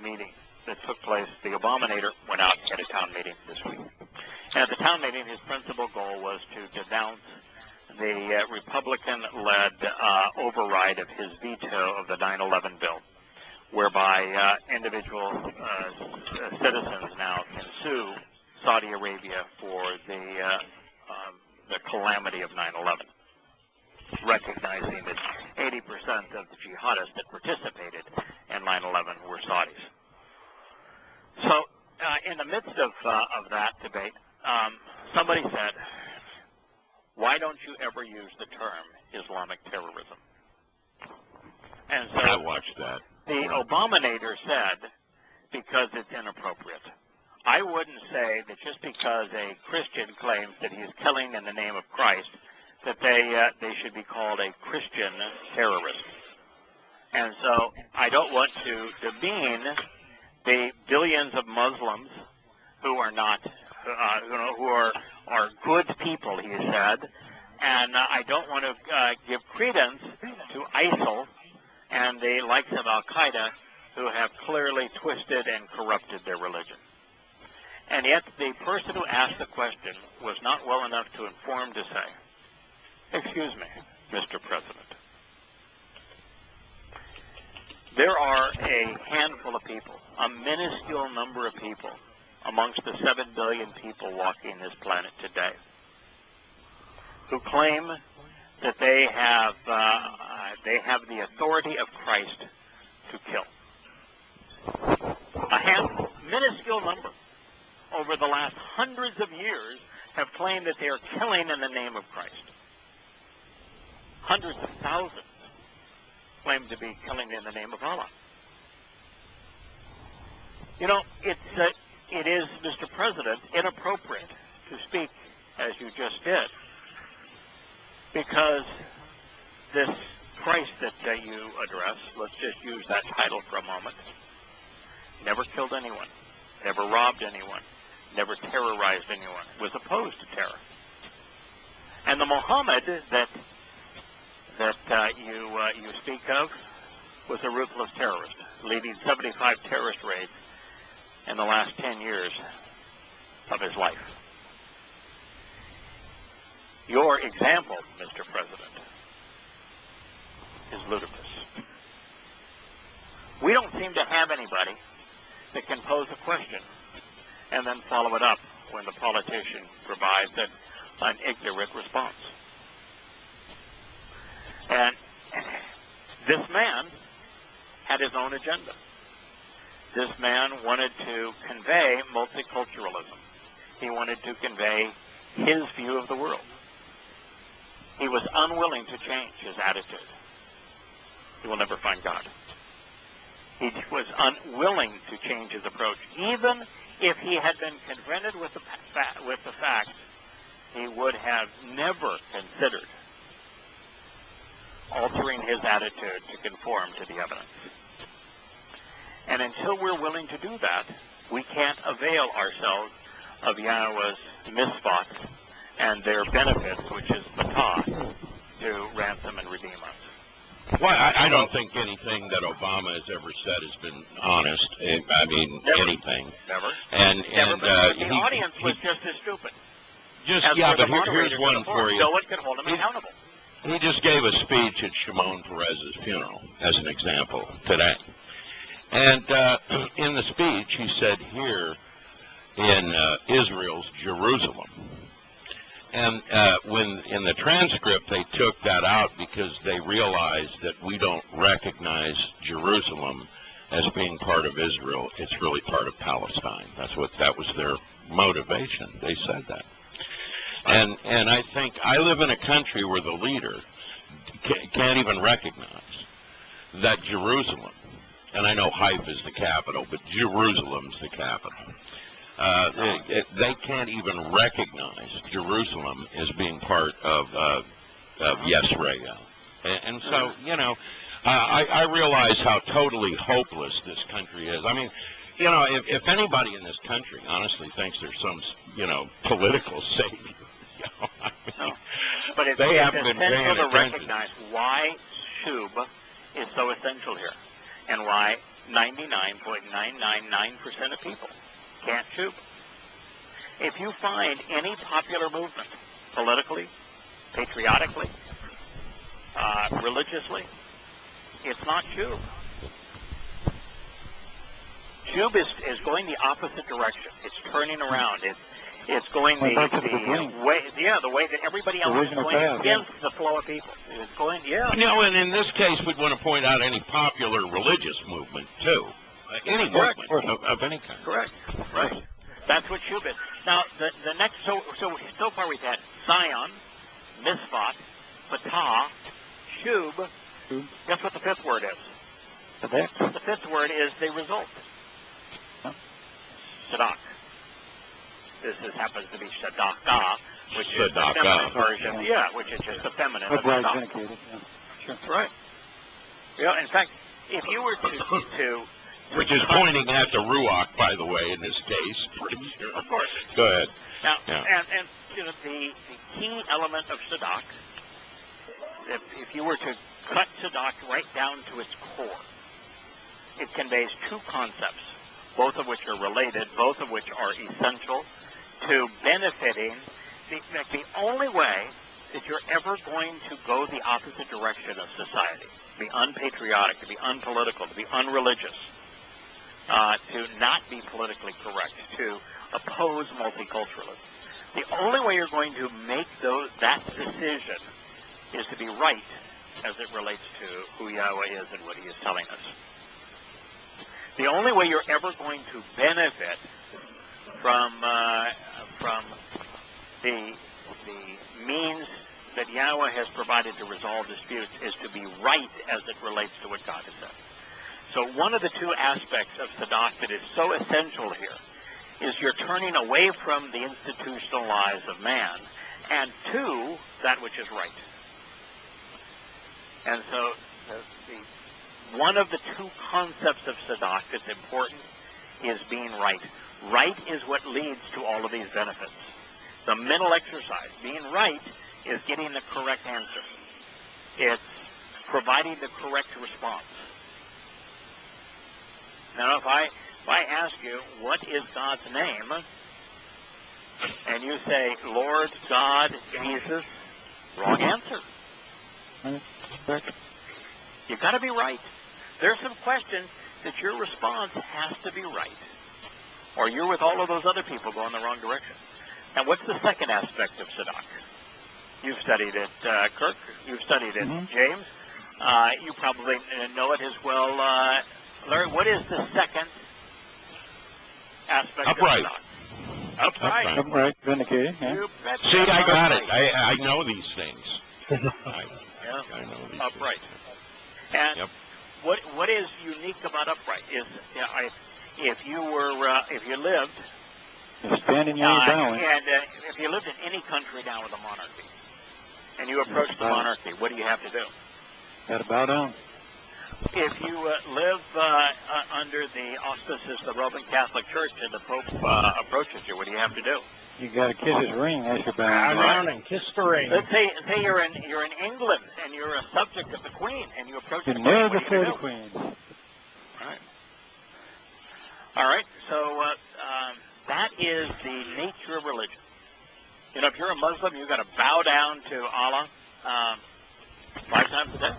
meeting that took place. The Abominator went out at a town meeting this week. And at the town meeting, his principal goal was to denounce the Republican-led override of his veto of the 9/11 bill, whereby individual citizens now can sue Saudi Arabia for the calamity of 9/11, recognizing that 80% of the jihadists that participated in 9/11 were Saudis. So in the midst of that debate, somebody said, why don't you ever use the term Islamic terrorism? And so I watched that. The Abominator said, because it's inappropriate. I wouldn't say that just because a Christian claims that he's killing in the name of Christ, that they should be called a Christian terrorist. And so I don't want to demean the billions of Muslims who are not, who are good people, he said, and I don't want to give credence to ISIL and the likes of al-Qaeda, who have clearly twisted and corrupted their religion. And yet the person who asked the question was not well enough to inform to say, "Excuse me, Mr. President, there are a handful of people, a minuscule number of people, amongst the 7 billion people walking this planet today, who claim that they have the authority of Christ to kill. A handful, minuscule number, over the last hundreds of years, have claimed that they are killing in the name of Christ. Hundreds of thousands claim to be killing in the name of Allah. You know, it is, Mr. President, inappropriate to speak as you just did, because this Christ that you address, let's just use that title for a moment, never killed anyone, never robbed anyone, never terrorized anyone, was opposed to terror. And the Muhammad that you speak of was a ruthless terrorist, leading 75 terrorist raids in the last 10 years of his life. Your example, Mr. President, is ludicrous. We don't seem to have anybody that can pose a question and then follow it up when the politician provides an ignorant response. And this man had his own agenda. This man wanted to convey multiculturalism. He wanted to convey his view of the world. He was unwilling to change his attitude. He will never find God. He was unwilling to change his approach. Even if he had been confronted with the facts, he would have never considered altering his attitude to conform to the evidence. And until we're willing to do that, we can't avail ourselves of Yahweh's misfot and their benefits, which is patah, to ransom and redeem us. Well, I don't think anything that Obama has ever said has been honest. I mean, never. Anything. Never. And the audience was just as stupid. But here's one for you. No one can hold him accountable. He just gave a speech at Shimon Peres's funeral, as an example, today. And in the speech, he said, here in Israel's Jerusalem. And when in the transcript they took that out because they realized that we don't recognize Jerusalem as being part of Israel. It's really part of Palestine. That was their motivation. They said that. And I think I live in a country where the leader can't even recognize that Jerusalem, and I know Haifa is the capital, but Jerusalem's the capital. They can't even recognize Jerusalem as being part of Yisrael. And so, I realize how totally hopeless this country is. I mean, if anybody in this country honestly thinks there's some, political savior, but it's essential to recognize why Shub is so essential here, and why 99.999% of people can't Shub. If you find any popular movement, politically, patriotically, religiously, it's not Shub. Shub is going the opposite direction. It's turning around. It's going the way that everybody else is going against the flow of people. It's going, and in this case, we'd want to point out any popular religious movement too. Any movement of any kind. Correct. Right. That's what Shub is. Now, the next, so far we've had Zion, Misfot, Patah, Shub. Guess what the fifth word is? The fifth word is the result. Sadak. This happens to be Shadaka, which is the feminine version. Yeah, which is just the feminine of Sadak. Sure. Right. Yeah, in fact, if you were to which is pointing at the Ruach, by the way, in this case. Pretty sure. Of course. Go ahead. Now, and the key element of Sadak, if you were to cut Sadak right down to its core, it conveys two concepts. both of which are related, both of which are essential to benefiting. The only way that you're ever going to go the opposite direction of society, to be unpatriotic, to be unpolitical, to be unreligious, to not be politically correct, to oppose multiculturalism, the only way you're going to make that decision is to be right as it relates to who Yahweh is and what he is telling us. The only way you're ever going to benefit from the means that Yahweh has provided to resolve disputes is to be right as it relates to what God has said. So one of the two aspects of Tzedak that is so essential here is you're turning away from the institutional lies of man and to that which is right. And so one of the two concepts of Tzedak that's important is being right. Right is what leads to all of these benefits. The mental exercise, being right, is getting the correct answer. It's providing the correct response. Now, if I ask you, what is God's name? And you say, Lord, God, Jesus, wrong answer. You've got to be right. There's some questions that your response has to be right, or you're with all of those other people going the wrong direction. And what's the second aspect of Tzedak? You've studied it, Kirk. You've studied it, James. You probably know it as well. Larry, what is the second aspect of Tzedak? Upright. Upright, vindicated. Yeah. See, I got it. I know these things. I know these upright. things. And what is unique about upright is if you lived standing you ain't bowing. And if you lived in any country now with a monarchy, and you approach the monarchy, what do you have to do? Got to bow down. If you live under the auspices of the Roman Catholic Church and the Pope approaches you, what do you have to do? You got to kiss his ring as you're bowing Bow down and kiss the ring. Let's say you're in England and you're a subject of the Queen and you approach the Queen. Kneel What do before you the do? Queen. All right. So that is the nature of religion. You know, if you're a Muslim, you've got to bow down to Allah 5 times a day.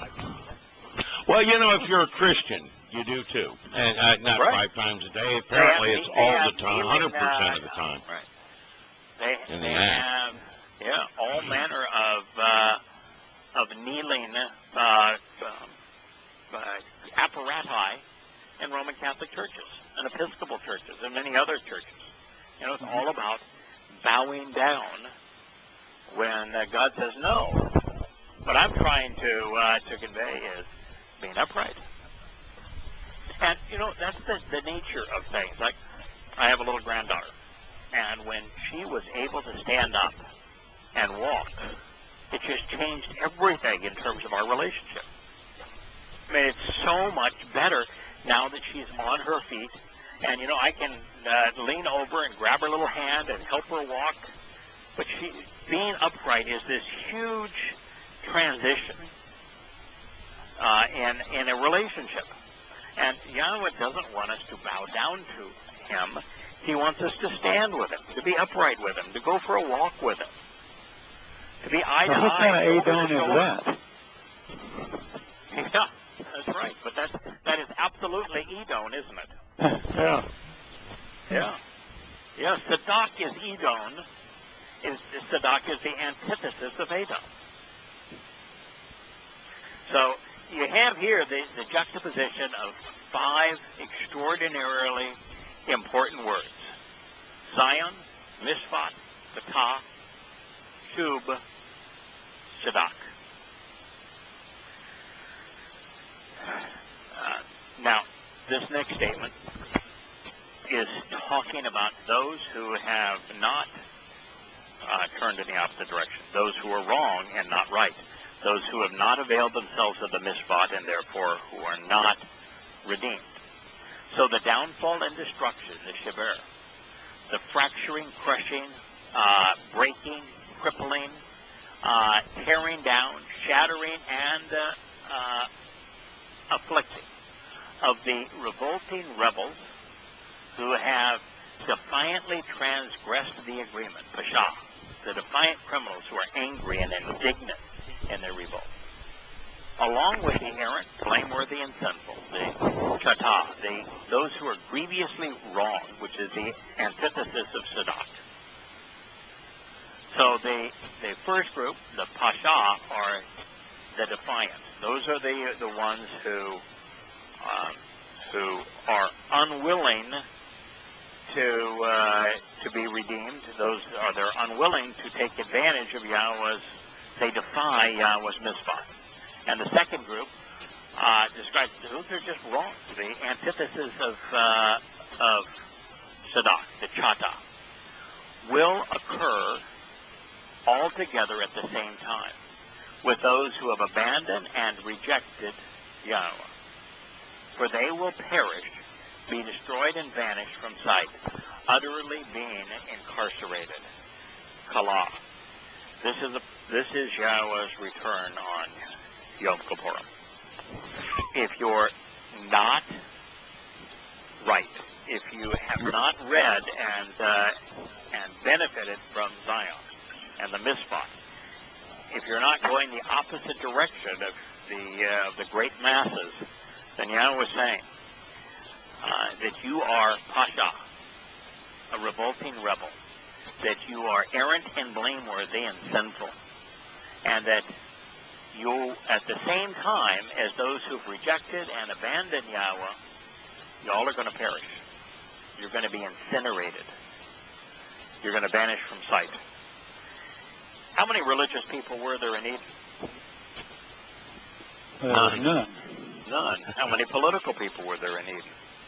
Well, you know, if you're a Christian, you do too. And not 5 times a day. Apparently, it's all the time, 100% of the time. Right. They have, all manner of kneeling apparati in Roman Catholic churches and Episcopal churches and many other churches. You know, it's all about bowing down when God says no. What I'm trying to convey is being upright. And, you know, that's the nature of things. Like, I have a little granddaughter, and when she was able to stand up and walk, it just changed everything in terms of our relationship. I mean, it's so much better now that she's on her feet, and, you know, I can lean over and grab her little hand and help her walk. But being upright is this huge transition in a relationship. And Yahweh doesn't want us to bow down to him. He wants us to stand with him, to be upright with him, to go for a walk with him, to be eye to eye. What kind of Adon is that? Yeah, that's right. But that is absolutely Edom, isn't it? Yeah. Yeah, Tzedak is Edom. Tzedak is the antithesis of Edom. So you have here the juxtaposition of 5 extraordinarily important words. Zion, Mishpat, Betah, Shub, Tzedak. Now, this next statement is talking about those who have not turned in the opposite direction, those who are wrong and not right, those who have not availed themselves of the mishpat and therefore who are not redeemed. So the downfall and destruction, the sheber, the fracturing, crushing, breaking, crippling, tearing down, shattering, and afflicting of the revolting rebels who have defiantly transgressed the agreement, pasha, the defiant criminals who are angry and indignant in their revolt, along with the errant, blameworthy, and sinful, the chata, those who are grievously wrong, which is the antithesis of tzedak. So the first group, the pasha, are the defiant. Those are the ones who are unwilling to be redeemed. Those are they're unwilling to take advantage of Yahweh's. They defy Yahweh's mitzvah. And the second group describes those are just wrong. The antithesis of tzedak, the chata, will occur all together at the same time with those who have abandoned and rejected Yahweh. For they will perish, be destroyed and vanish from sight, utterly being incarcerated. Kala. This is Yahweh's return on Yom Kippur. If you're not right, if you have not read and benefited from Zion and the Mitzvah, if you're not going the opposite direction of the great masses, then Yahweh is saying that you are pasha, a revolting rebel, that you are errant and blameworthy and sinful, and that you, at the same time as those who've rejected and abandoned Yahweh, you all are going to perish. You're going to be incinerated. You're going to vanish from sight. How many religious people were there in Eden? None. None. How many political people were there in Eden?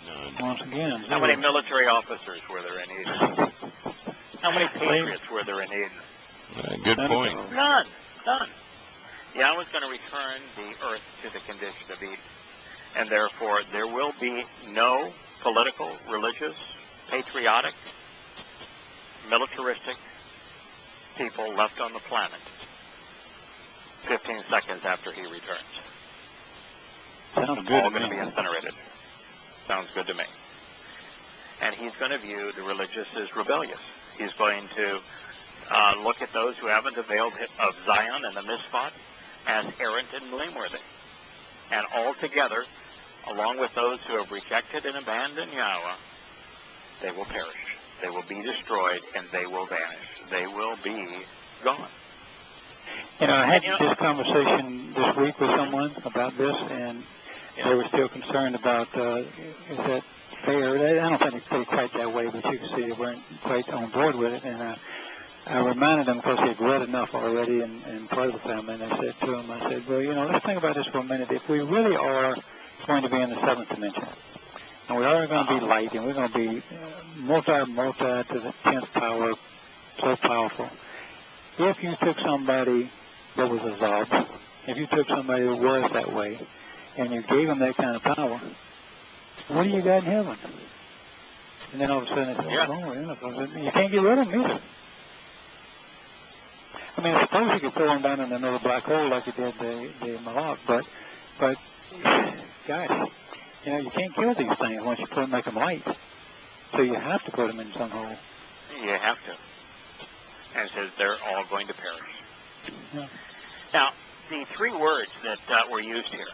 None. Once again. How many military officers were there in Eden? How many patriots were there in Eden? Good point. None. None. Yahweh's going to return the earth to the condition of Eden. And therefore, there will be no political, religious, patriotic, militaristic people left on the planet 15 seconds after he returns. Sounds good. All going to be incinerated. Sounds good to me. And he's going to view the religious as rebellious. He's going to look at those who haven't availed of Zion and the Mitzvot as errant and blameworthy. And altogether, along with those who have rejected and abandoned Yahweh, they will perish. They will be destroyed, and they will vanish. They will be gone. I had this conversation this week with someone about this, and they were still concerned about, is that fair? I don't think they put it quite that way, but you can see they weren't quite on board with it. And I reminded them, because they'd read enough already and part of the family, and I said to them, I said, well, let's think about this for a minute. If we really are going to be in the seventh dimension, and we are going to be light, and we're going to be multi to the 10th power, so powerful. If you took somebody that was a Zob, if you took somebody that was that way, and you gave them that kind of power, what do you got in heaven? And then all of a sudden, they said, you can't get rid of them either. I mean, I suppose you could throw them down in another black hole like you did the Malak, but guys, you can't kill these things once you make them light. So you have to put them in some hole. You have to. And it says they're all going to perish. Yeah. Now, the three words that were used here,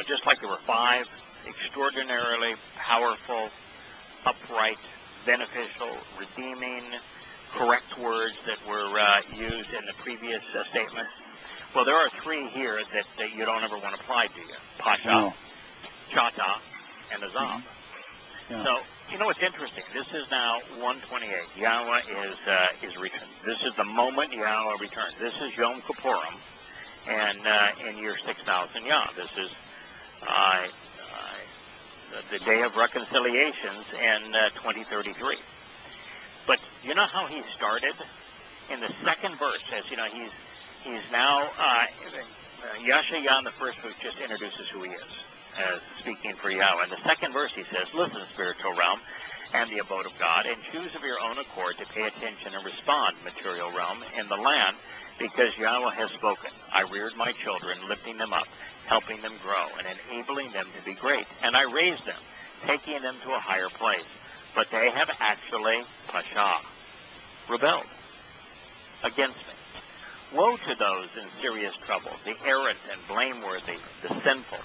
just like there were 5 extraordinarily powerful, upright, beneficial, redeeming, correct words that were used in the previous statement. Well, there are 3 here that you don't ever want to apply to you. Pasha, Chata, and Azam. Yeah. So, what's interesting? This is now 128. Yahweh is returned. This is the moment Yahweh returns. This is Yom Kippurim, and in year 6,000 Yah. This is the day of reconciliations in 2033. But you know how he started? In the second verse, says, he's now, Yahshua in the first verse just introduces who he is, as speaking for Yahweh. In the second verse, he says, listen, spiritual realm and the abode of God, and choose of your own accord to pay attention and respond, material realm, in the land, because Yahweh has spoken. I reared my children, lifting them up, helping them grow, and enabling them to be great. And I raised them, taking them to a higher place. But they have actually, rebelled against me. Woe to those in serious trouble, the errant and blameworthy, the sinful,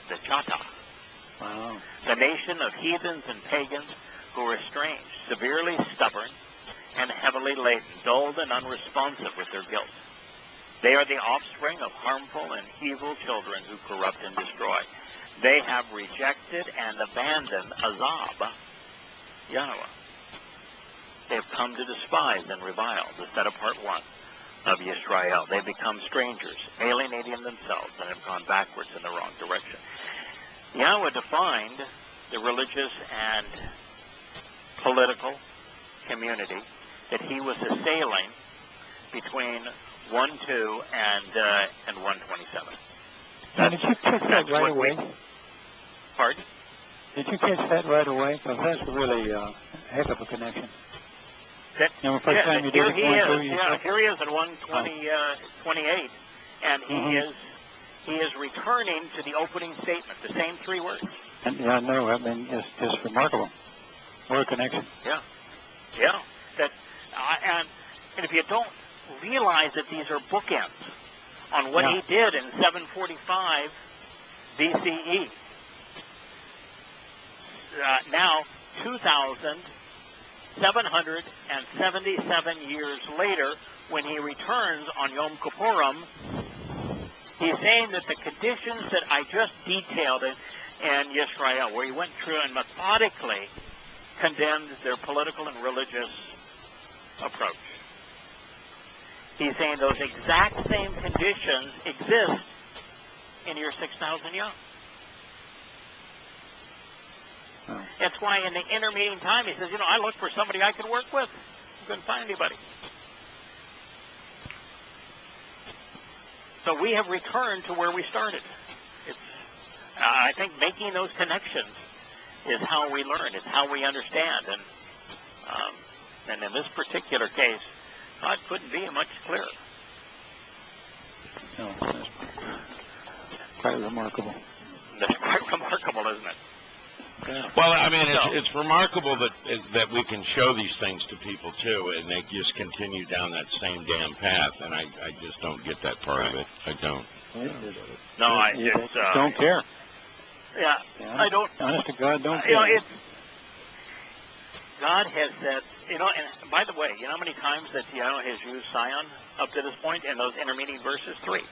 the chata, the nation of heathens and pagans who are estranged, severely stubborn and heavily laden, dulled and unresponsive with their guilt. They are the offspring of harmful and evil children who corrupt and destroy. They have rejected and abandoned Azab, Yahowah. They have come to despise and revile the set-apart one of Yisrael. They become strangers, alienating themselves, and have gone backwards in the wrong direction. Yahweh defined the religious and political community that he was assailing between 1:2 and 1:27. Now, did you catch that right away? Pardon? Did you catch that right away? Because that's really a heck of a connection. Here he is at 1:28, and he is returning to the opening statement, the same three words. And, yeah, I know. I mean, it's just remarkable. What a connection. Yeah. And if you don't realize that these are bookends on what he did in 745 BCE, now 2,777 years later, when he returns on Yom Kippurim, he's saying that the conditions that I just detailed in Yisrael, where he went through and methodically condemned their political and religious approach, he's saying those exact same conditions exist in year 6,000 young. That's why in the intermeeting time he says, I looked for somebody I could work with. I couldn't find anybody. So we have returned to where we started. I think making those connections is how we learn. It's how we understand. And in this particular case, God couldn't be much clearer. No, that's quite remarkable. That's quite remarkable, isn't it? Yeah. Well, I mean, it's remarkable that we can show these things to people too, and they just continue down that same damn path. And I just don't get that part of it. I don't. No, I just don't care. Yeah, I don't. Honest to God, don't care. God has said, and by the way, how many times that Yahweh has used Sion up to this point in those intermeeting verses? 3.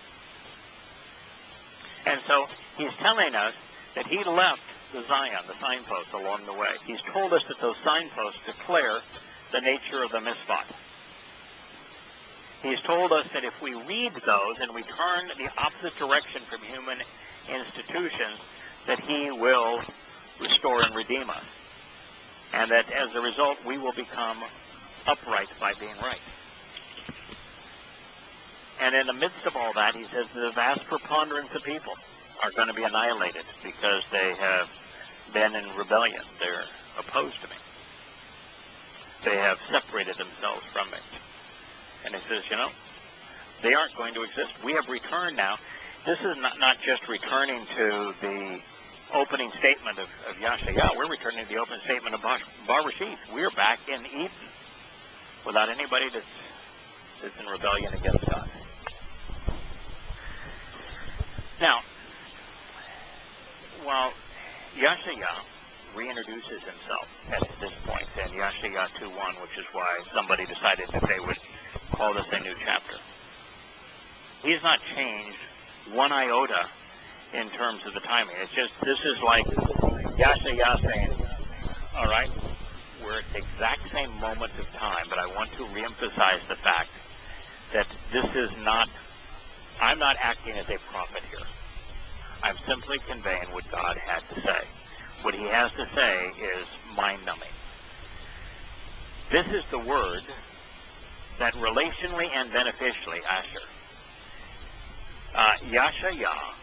And so he's telling us that he left the Zion, the signposts, along the way. He's told us that those signposts declare the nature of the mitzvot. He's told us that if we read those and we turn the opposite direction from human institutions, that he will restore and redeem us. And that as a result, we will become upright by being right. And in the midst of all that, he says the vast preponderance of people are going to be annihilated because they have been in rebellion. They're opposed to me. They have separated themselves from me. And he says, they aren't going to exist. We have returned now. This is not just returning to the opening statement of Yahshua. We're returning to the opening statement of Barashit. We're back in Eden without anybody that's in rebellion against God. Now, while Yahshua reintroduces himself at this point in Yahshua 2:1, which is why somebody decided that they would call this a new chapter, he's not changed one iota in terms of the timing. It's just, this is like Yahshua saying, all right, we're at the exact same moment of time, but I want to reemphasize the fact that this is not, I'm not acting as a prophet here. I'm simply conveying what God had to say. What he has to say is mind-numbing. This is the word that relationally and beneficially, Asher, Yahshua,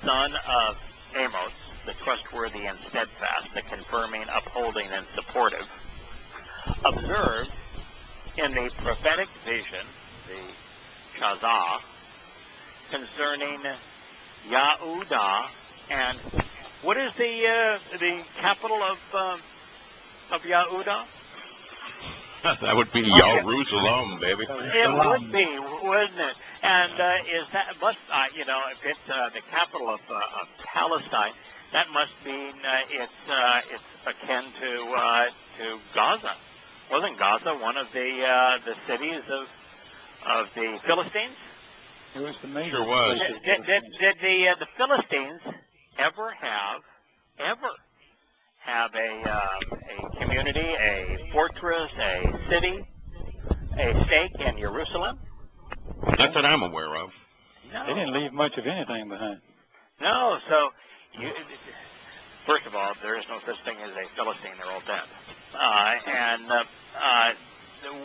son of Amos, the trustworthy and steadfast, the confirming, upholding, and supportive, observed in the prophetic vision, the Shazah, concerning Yahudah and What is the capital of Yehuda? That would be Jerusalem, baby. It would be, wouldn't it? And is that must if it's the capital of Palestine, that must mean it's akin to Gaza. Wasn't Gaza one of the cities of the Philistines? It was the major. Sure was. Did the Philistines ever have a community, a fortress, a city, a stake in Jerusalem? Not that I'm aware of. No. They didn't leave much of anything behind. No. So, first of all, there is no such thing as a Philistine. They're all dead.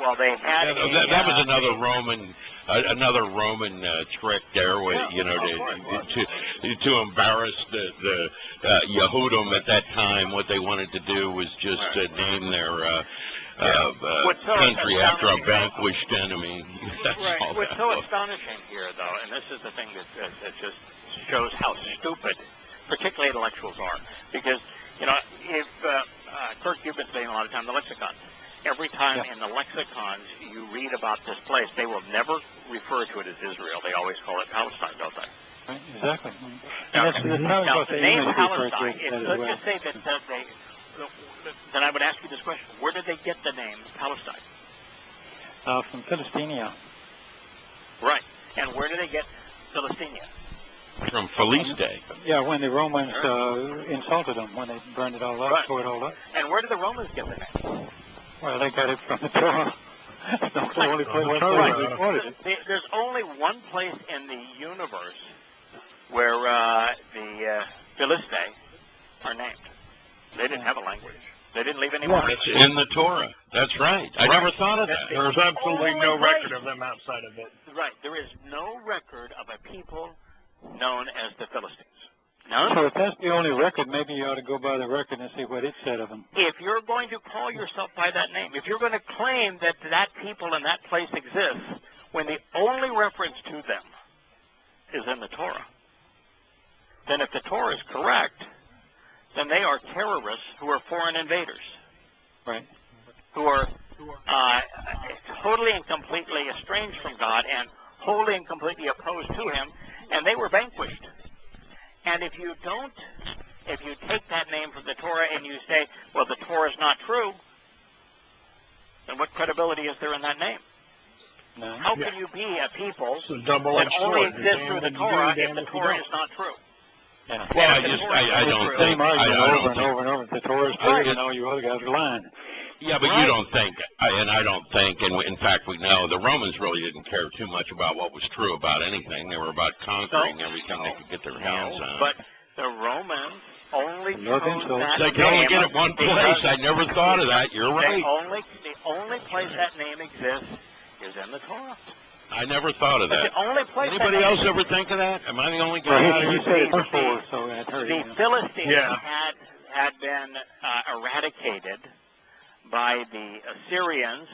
Well, they had. That was another Roman trick there, with, to embarrass the Yehudim at that time. What they wanted to do was just name their country after a vanquished enemy. Right. What's so astonishing here, though, and this is the thing that just shows how stupid, particularly intellectuals, are, because if Kirk, you've been spending a lot of time in the lexicons. Every time in the lexicons you read about this place, they will never refer to it as Israel. They always call it Palestine, don't they? Right, exactly. Now, the name Palestine, let's just say that then I would ask you this question. Where did they get the name Palestine? From Philistinia. Right. And where did they get Philistinia? From Felice Day. Yeah, when the Romans insulted them, when they burned it all up, tore it all up. And where did the Romans get the name? Well, they got it from the Torah. That's the only place they recorded it. There's only one place in the universe where the Philistines are named. They didn't have a language. They didn't leave any mark. It's in the Torah. That's right. I never thought of that. There's absolutely no record of them outside of it. Right. There is no record of a people known as the Philistines. None. So if that's the only record, maybe you ought to go by the record and see what it said of them. If you're going to call yourself by that name, if you're going to claim that that people in that place exists, when the only reference to them is in the Torah, then if the Torah is correct, then they are terrorists who are foreign invaders. Right. Who are totally and completely estranged from God and wholly and completely opposed to Him, and they were vanquished. And if you take that name from the Torah and you say, well, the Torah is not true, then what credibility is there in that name? No. How can you be a people that only exists through the Torah if the Torah is not true? Yeah. Well, I don't think. Over and over. The Torah is true, and all you other guys are lying. Yeah, but you don't think, and I don't think, and in fact we know, the Romans really didn't care too much about what was true about anything. They were about conquering everything they could get their hands on. But the Romans only chose that they can only get it one place. I never thought of that. You're right. The only place that name exists is in the Torah. I never thought of that. The only place Anybody else ever think of that? Am I the only guy? You said it before, so I'd heard it. The Philistines had been eradicated by the Assyrians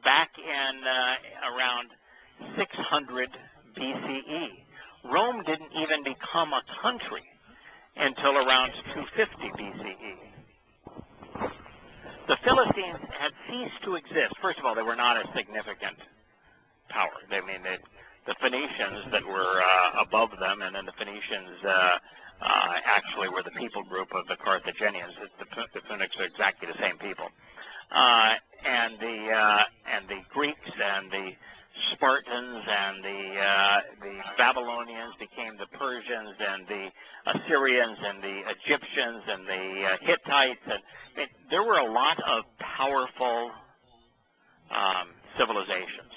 back in around 600 BCE. Rome didn't even become a country until around 250 BCE. The Philistines had ceased to exist. First of all, they were not a significant power. I mean, the Phoenicians that were above them, and then the Phoenicians actually were the people group of the Carthaginians. The Phoenicians are exactly the same people, and the Greeks and the Spartans and the Babylonians became the Persians, and the Assyrians and the Egyptians and the Hittites, and there were a lot of powerful civilizations.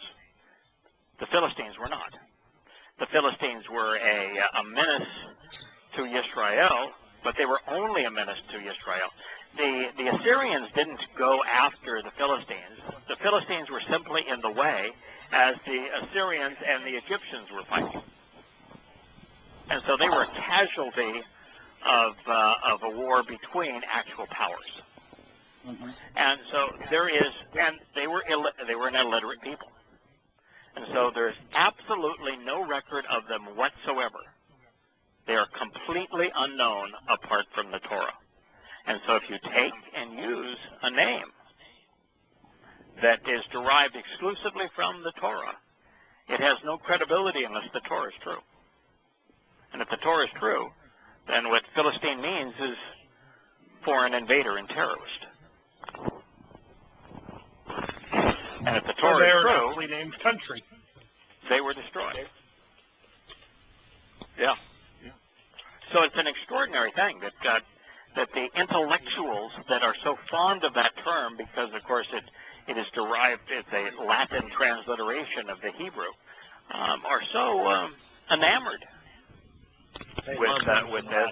The Philistines were not. The Philistines were a menace to Yisrael, but they were only a menace to Yisrael. The Assyrians didn't go after the Philistines. The Philistines were simply in the way as the Assyrians and the Egyptians were fighting. And so they were a casualty of a war between actual powers. Mm-hmm. And so they were an illiterate people. And so there's absolutely no record of them whatsoever. They are completely unknown apart from the Torah. And so if you take and use a name that is derived exclusively from the Torah, it has no credibility unless the Torah is true. And if the Torah is true, then what Philistine means is foreign invader and terrorist. And if the Torah is true, aptly named country. they were destroyed. Yeah. So it's an extraordinary thing that the intellectuals that are so fond of that term, because of course it is derived, it's a Latin transliteration of the Hebrew, are so enamored with this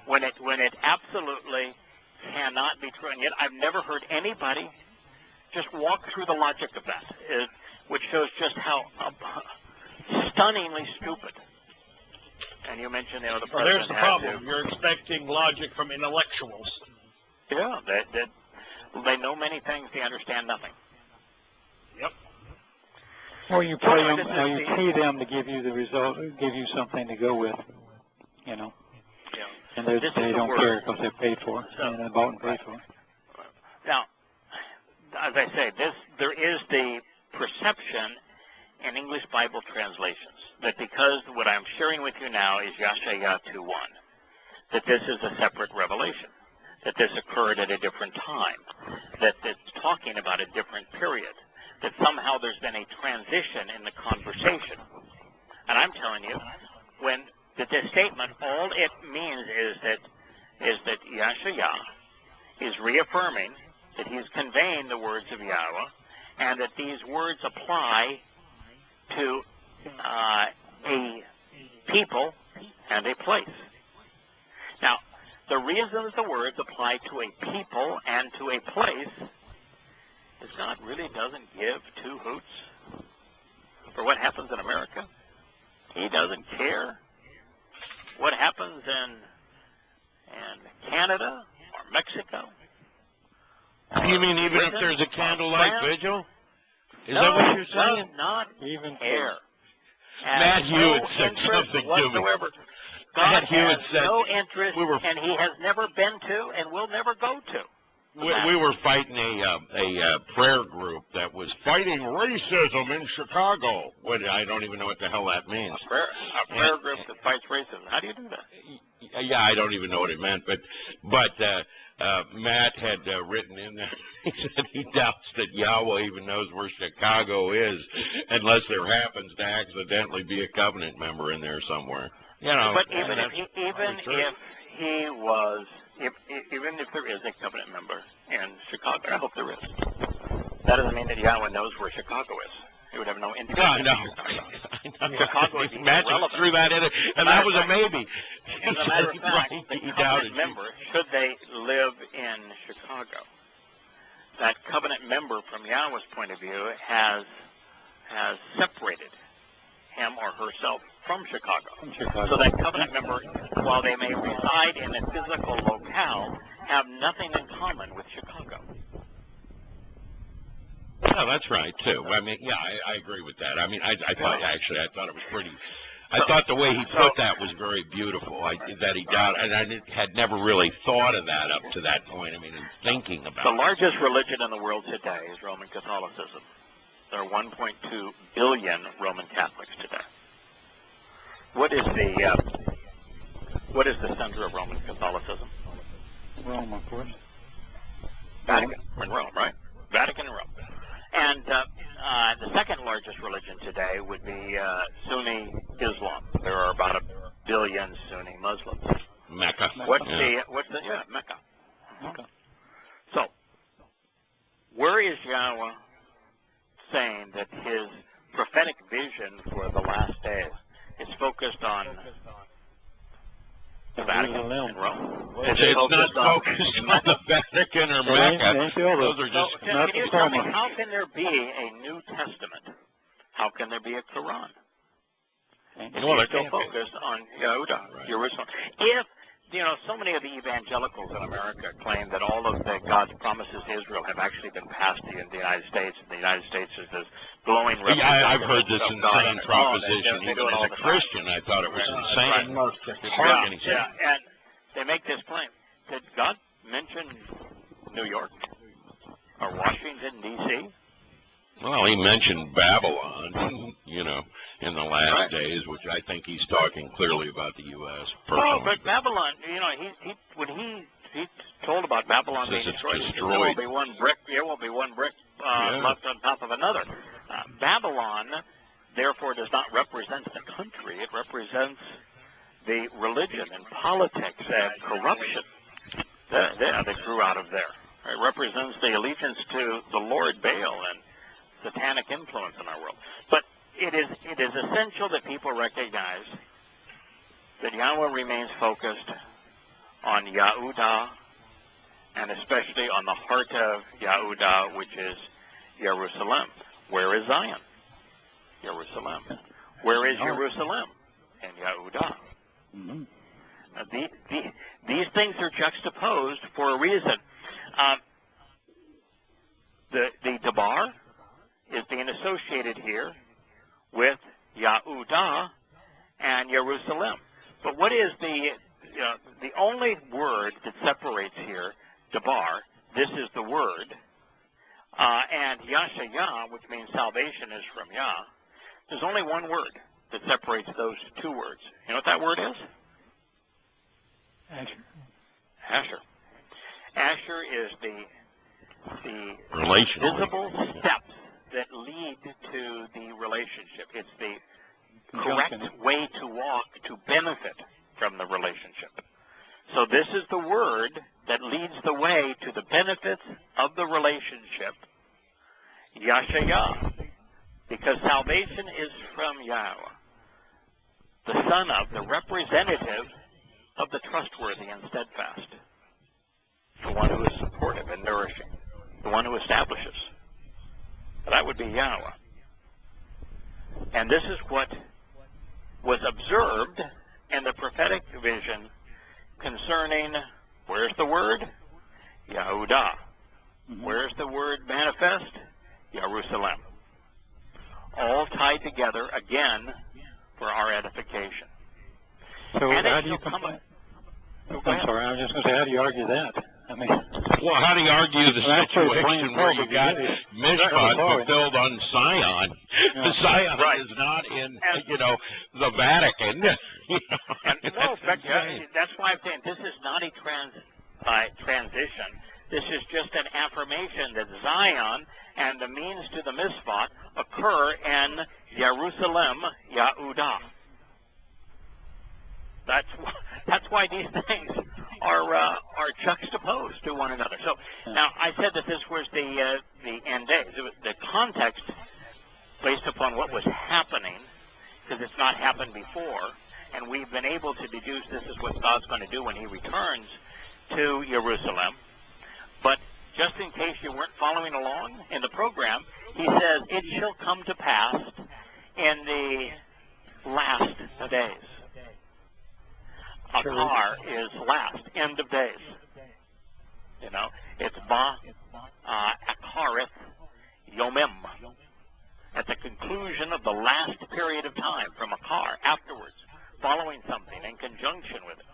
when it absolutely cannot be true. And yet I've never heard anybody just walk through the logic of that, which shows just how stunningly stupid. And you mentioned, the president. Well, there's the problem. You're expecting logic from intellectuals. Yeah, they know many things, they understand nothing. Yep. Or you pay them, or you pay them to give you the result, give you something to go with, Yeah. And they don't care because they're paid for, and they're bought and paid for. Now, as I say, there is the perception in English Bible translations that because what I'm sharing with you now is Yashaya 2:1, that this is a separate revelation, that this occurred at a different time, that it's talking about a different period, that somehow there's been a transition in the conversation. And I'm telling you, that this statement, all it means is that Yashaya is reaffirming that he's conveying the words of Yahweh, and that these words apply to a people and a place. Now, the reason the words apply to a people and to a place is God really doesn't give two hoots for what happens in America. He doesn't care what happens in Canada or Mexico. You mean even if there's a candlelight vigil? Is that what you're saying? Does not even care. Matt Hewitt said something to me. God has no interest, and he has never been to and will never go to. We were fighting a prayer group that was fighting racism in Chicago. I don't even know what the hell that means. A prayer group that fights racism. How do you do that? Yeah, I don't even know what it meant. But Matt had written in there, he said he doubts that Yahweh even knows where Chicago is unless there happens to accidentally be a covenant member in there somewhere. But even if there is a covenant member in Chicago, I hope there is, that doesn't mean that Yahweh knows where Chicago is. He would have no indication. Chicago is irrelevant. Threw that in it, and that was a maybe. As a matter of fact, the covenant member, should they live in Chicago, that covenant member from Yahweh's point of view has separated him or herself from Chicago. So that covenant member, while they may reside in a physical locale, have nothing in common with Chicago. No, that's right too. I mean, yeah, I agree with that. I mean, I thought it was pretty. I thought the way he put that was very beautiful. That he doubted, and I had never really thought of that up to that point. I mean, in thinking about the largest religion in the world today is Roman Catholicism. There are 1.2 billion Roman Catholics today. What is the center of Roman Catholicism? Rome, of course. Vatican. We're in Rome, right? Vatican and Rome. And the second largest religion today would be Sunni Islam. There are about 1 billion Sunni Muslims. Mecca. Mecca. Okay. So, where is Yahweh saying that his prophetic vision for the last days is focused on the Vatican and Rome? It's not focused on the Vatican or Mecca. Those are just. Can you tell me, how can there be a New Testament? How can there be a Quran? It's still focused on Yehuda, Jerusalem. If so many of the evangelicals in America claim that all of God's promises to Israel have actually been passed in the United States, and the United States is this glowing representative. Yeah, I've heard this insane proposition. They Even as a Christian, I thought it was insane. Yeah, and they make this claim. Did God mention New York or Washington, D.C.? Well, he mentioned Babylon, in the last days, which I think he's talking clearly about the U.S. personally. Oh, but Babylon, when he told about Babylon being destroyed, there will be one brick. There will be one brick left on top of another. Babylon, therefore, does not represent the country. It represents the religion and politics and corruption that grew out of there. It represents the allegiance to the Lord Baal and satanic influence in our world. But it is essential that people recognize that Yahweh remains focused on Yahudah, and especially on the heart of Yahudah, which is Jerusalem. Where is Zion? Jerusalem. Where is Jerusalem? And Yahudah. Mm-hmm. These things are juxtaposed for a reason. The Debar is being associated here with Yahudah and Jerusalem. But what is the only word that separates here, Debar, this is the word, and Yashayah, which means salvation is from Yah, there's only one word that separates those two words. You know what that word is? Asher. Asher is the visible steps that lead to the relationship. It's the correct way to walk to benefit from the relationship. So this is the word that leads the way to the benefits of the relationship, Yashayah, because salvation is from Yahweh, the son of, the representative of the trustworthy and steadfast, the one who is supportive and nourishing, the one who establishes. That would be Yahweh. And this is what was observed in the prophetic vision concerning, where's the word? Yahudah. Where's the word manifest? Jerusalem. All tied together, again, for our edification. So and how do you I'm sorry, I was just going to say, how do you argue that? I mean, well, how do you argue the situation where you got Mishpat fulfilled on Zion? The Zion is not in, the Vatican. That's why I'm saying this is not a transition. This is just an affirmation that Zion and the means to the Mishpat occur in Jerusalem, Yahudah. That's why these things are juxtaposed to one another. So now I said that this was the end days. It was the context based upon what was happening, because it's not happened before, and we've been able to deduce this is what God's going to do when He returns to Jerusalem. But just in case you weren't following along in the program, He says it shall come to pass in the last days. Akar is last, end of days. It's Akareth Yomim. At the conclusion of the last period of time, from Akar, afterwards, following something in conjunction with it.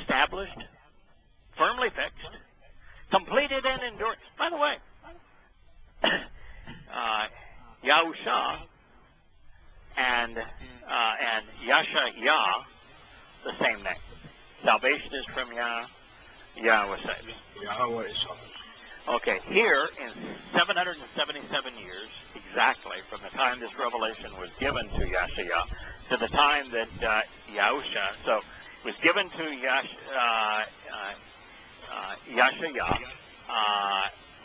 Established, firmly fixed, completed and endured. By the way, Yahusha and Yashayah, the same name. Salvation is from Yah. Yahweh saves. Yahweh is Okay, here in 777 years, exactly, from the time this revelation was given to Yashayah to the time that Yahusha, so it was given to Yashayah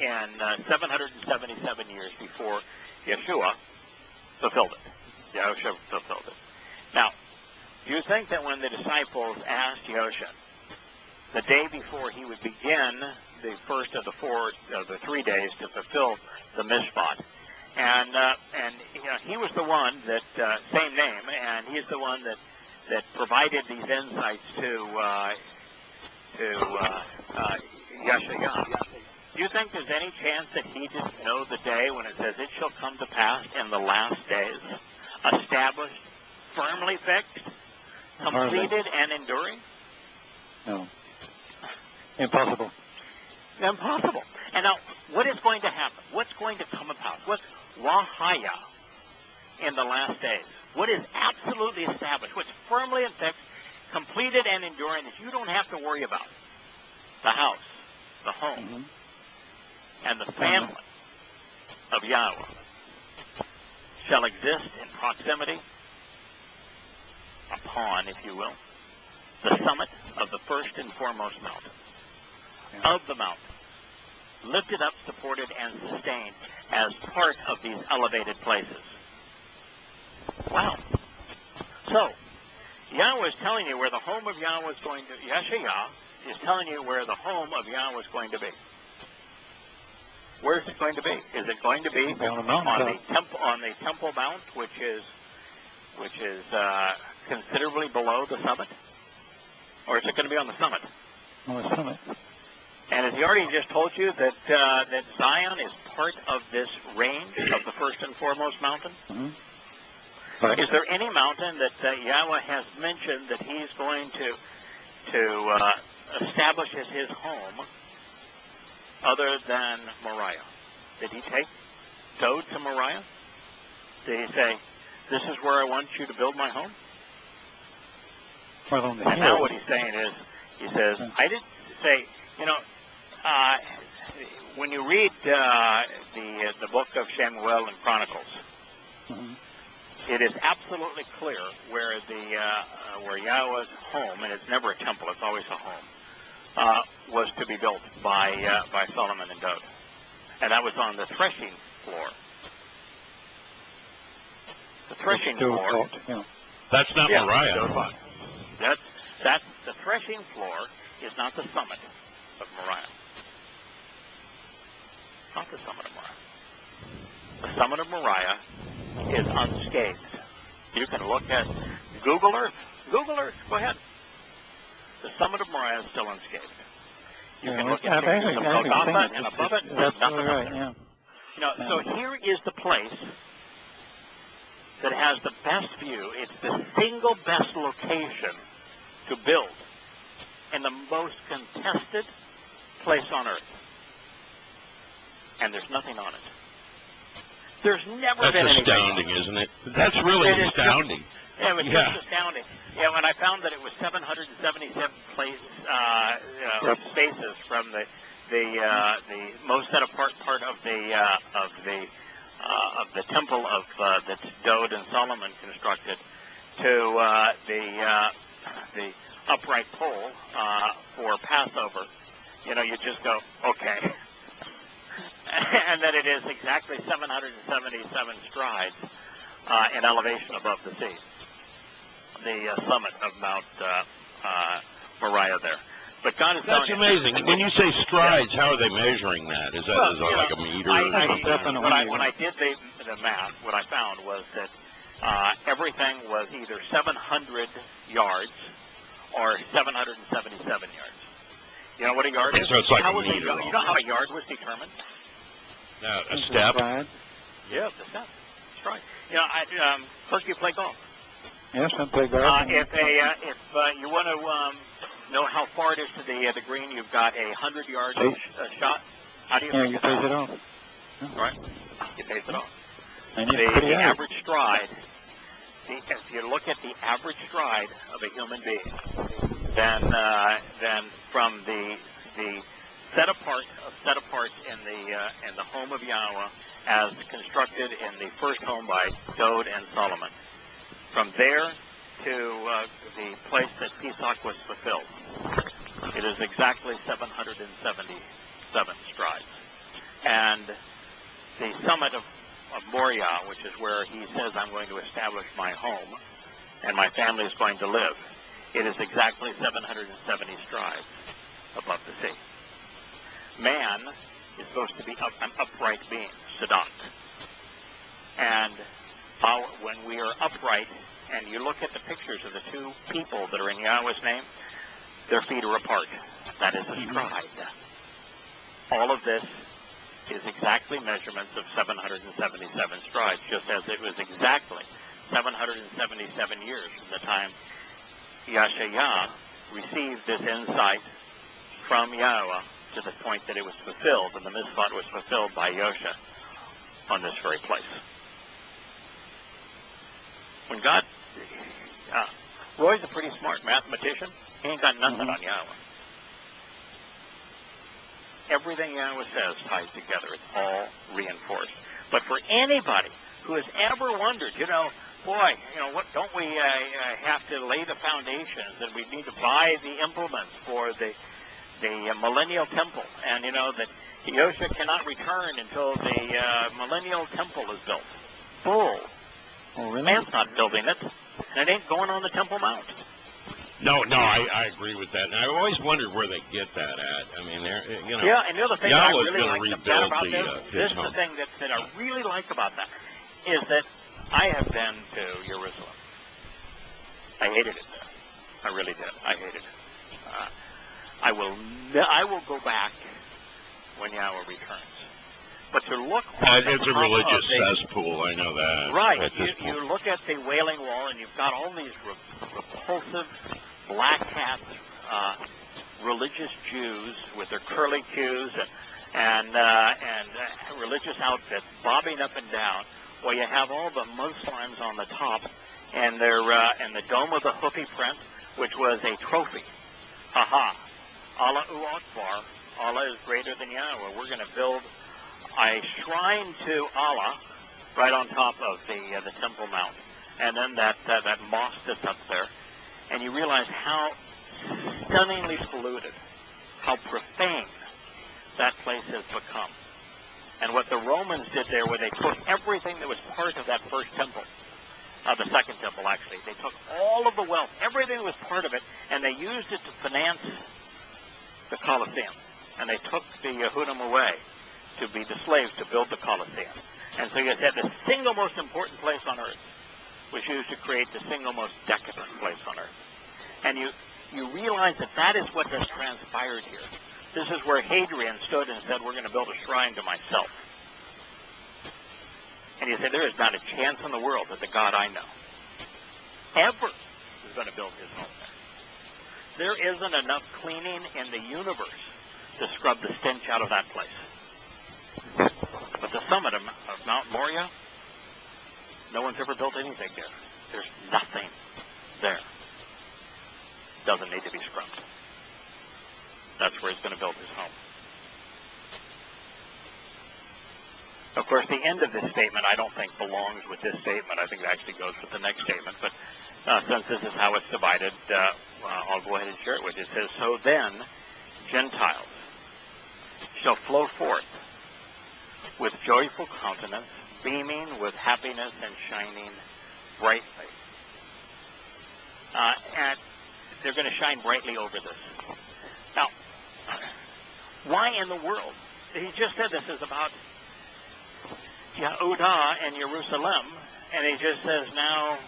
in 777 years before Yeshua fulfilled it. Yahusha fulfilled it. Now, do you think that when the disciples asked Yahusha, the day before he would begin the first of the 3 days to fulfill the mishpat, and he was the one that same name, and he's the one that that provided these insights to Yahweh. Do you think there's any chance that he didn't know the day when it says, "It shall come to pass in the last days," established, firmly fixed, completed, and enduring? No. Impossible. Impossible. And now, what is going to happen? What's going to come about? What's Wahaya in the last days? What is absolutely established? What's firmly and fixed, completed, and enduring that you don't have to worry about? The house, the home, and the family of Yahweh shall exist in proximity upon, if you will, the summit of the first and foremost mountain, of the mountain, lifted up, supported, and sustained as part of these elevated places. Wow. So, Yahweh is telling you where the home of Yahweh is going to, Yahshua is telling you where the home of Yahweh is going to be. Where is it going to be? Is it going to be on the Temple Mount, which is considerably below the summit? Or is it going to be on the summit? On the summit. And has he already just told you that that Zion is part of this range of the first and foremost mountain? Right. Is there any mountain that Yahweh has mentioned that he's going to establish as his home other than Moriah? Did he take Dode to Moriah? Did he say, "This is where I want you to build my home"? Well, on the And now what he's saying is, he says, I didn't say, when you read the book of Shemuel and Chronicles, it is absolutely clear where where Yahweh's home, and it's never a temple, it's always a home, was to be built by Solomon and Dode, and that was on the threshing floor. The threshing floor. That's not Moriah. That's the threshing floor is not the summit of Moriah. Not the summit of Moriah. The summit of Moriah is unscathed. You can look at Google Earth. Google Earth. Go ahead. The summit of Moriah is still unscathed. You can look at pictures of Golgotha, and above it, there's nothing up there. So here is the place that has the best view. It's the single best location to build in the most contested place on earth. And there's nothing on it. There's never been anything. That's astounding, isn't it? That's really astounding. It was just astounding. Yeah, when I found that it was 777 spaces from the most set apart part of the temple of that Dode and Solomon constructed to the upright pole for Passover, you just go, okay. And that it is exactly 777 strides in elevation above the sea, the summit of Mount Moriah there. But God is That's amazing. When you say strides, how are they measuring that? Is that like a meter or something? When I did the math, what I found was that everything was either 700 yards or 777 yards. You know what a yard is? So it's like a meter. You know how a yard was determined? A step? Yeah, the step. Stride. First you play golf. Yes, I play golf. If you want to know how far it is to the green, you've got a 100-yard shot. How do you you pace it off. Right. You pace it off. And the average stride, if you look at the average stride of a human being, then from the set apart in the home of Yahweh as constructed in the first home by Dode and Solomon, from there to the place that Pesach was fulfilled, it is exactly 777 strides. And the summit of Moriah, which is where he says, I'm going to establish my home and my family is going to live, it is exactly 770 strides above the sea. Man is supposed to be an upright being, Sadat. And when we are upright and you look at the pictures of the two people that are in Yahweh's name, their feet are apart. That is a stride. All of this is exactly measurements of 777 strides, just as it was exactly 777 years from the time Yahshua received this insight from Yahweh to the point that it was fulfilled, and the mitzvah was fulfilled by Yosha on this very place. When God, Roy's a pretty smart mathematician. He ain't got nothing on Yahweh. Everything Yahweh says ties together. It's all reinforced. But for anybody who has ever wondered, boy, what don't we have to lay the foundations, and we need to buy the implements for the millennial temple, and that Yosha cannot return until the millennial temple is built. Bull. Oh, really? Man's not building it, and it ain't going on the Temple Mount. No, I agree with that. And I always wondered where they get that at. I mean, Yeah, and the other thing that I Yahweh's really like about this is the thing that I really like about that, is that I have been to Jerusalem. I hated it there. I really did. I hated it. I will go back when Yahweh returns. But to look on it's a religious cesspool, I know that. Right. You look at the Wailing Wall, and you've got all these repulsive, black hats, religious Jews with their curly cues and religious outfits bobbing up and down. Well, you have all the Muslims on the top, and and the dome of the Houthi prince, which was a trophy. Allah Akbar. Allah is greater than Yahweh. We're going to build a shrine to Allah right on top of the Temple Mount, and then that mosque that's up there, and you realize how stunningly polluted, how profane that place has become. And what the Romans did there, where they took everything that was part of that first temple, the second temple actually, they took all of the wealth, everything that was part of it, and they used it to finance the Colosseum, and they took the Yehudim away to be the slaves to build the Colosseum. And so you said the single most important place on earth was used to create the single most decadent place on earth. And you realize that is what has transpired here. This is where Hadrian stood and said, we're going to build a shrine to myself. And you say, there is not a chance in the world that the God I know ever is going to build his home there. There isn't enough cleaning in the universe to scrub the stench out of that place. But the summit of Mount Moriah, no one's ever built anything there. There's nothing there. Doesn't need to be scrubbed. That's where he's going to build his home. Of course, the end of this statement I don't think belongs with this statement. I think it actually goes with the next statement. But since this is how it's divided, I'll go ahead and share it with you. It says, so then Gentiles shall flow forth with joyful countenance, beaming with happiness and shining brightly. And they're going to shine brightly over this. Now, why in the world? He just said this is about Yehudah and Jerusalem, and he just says now,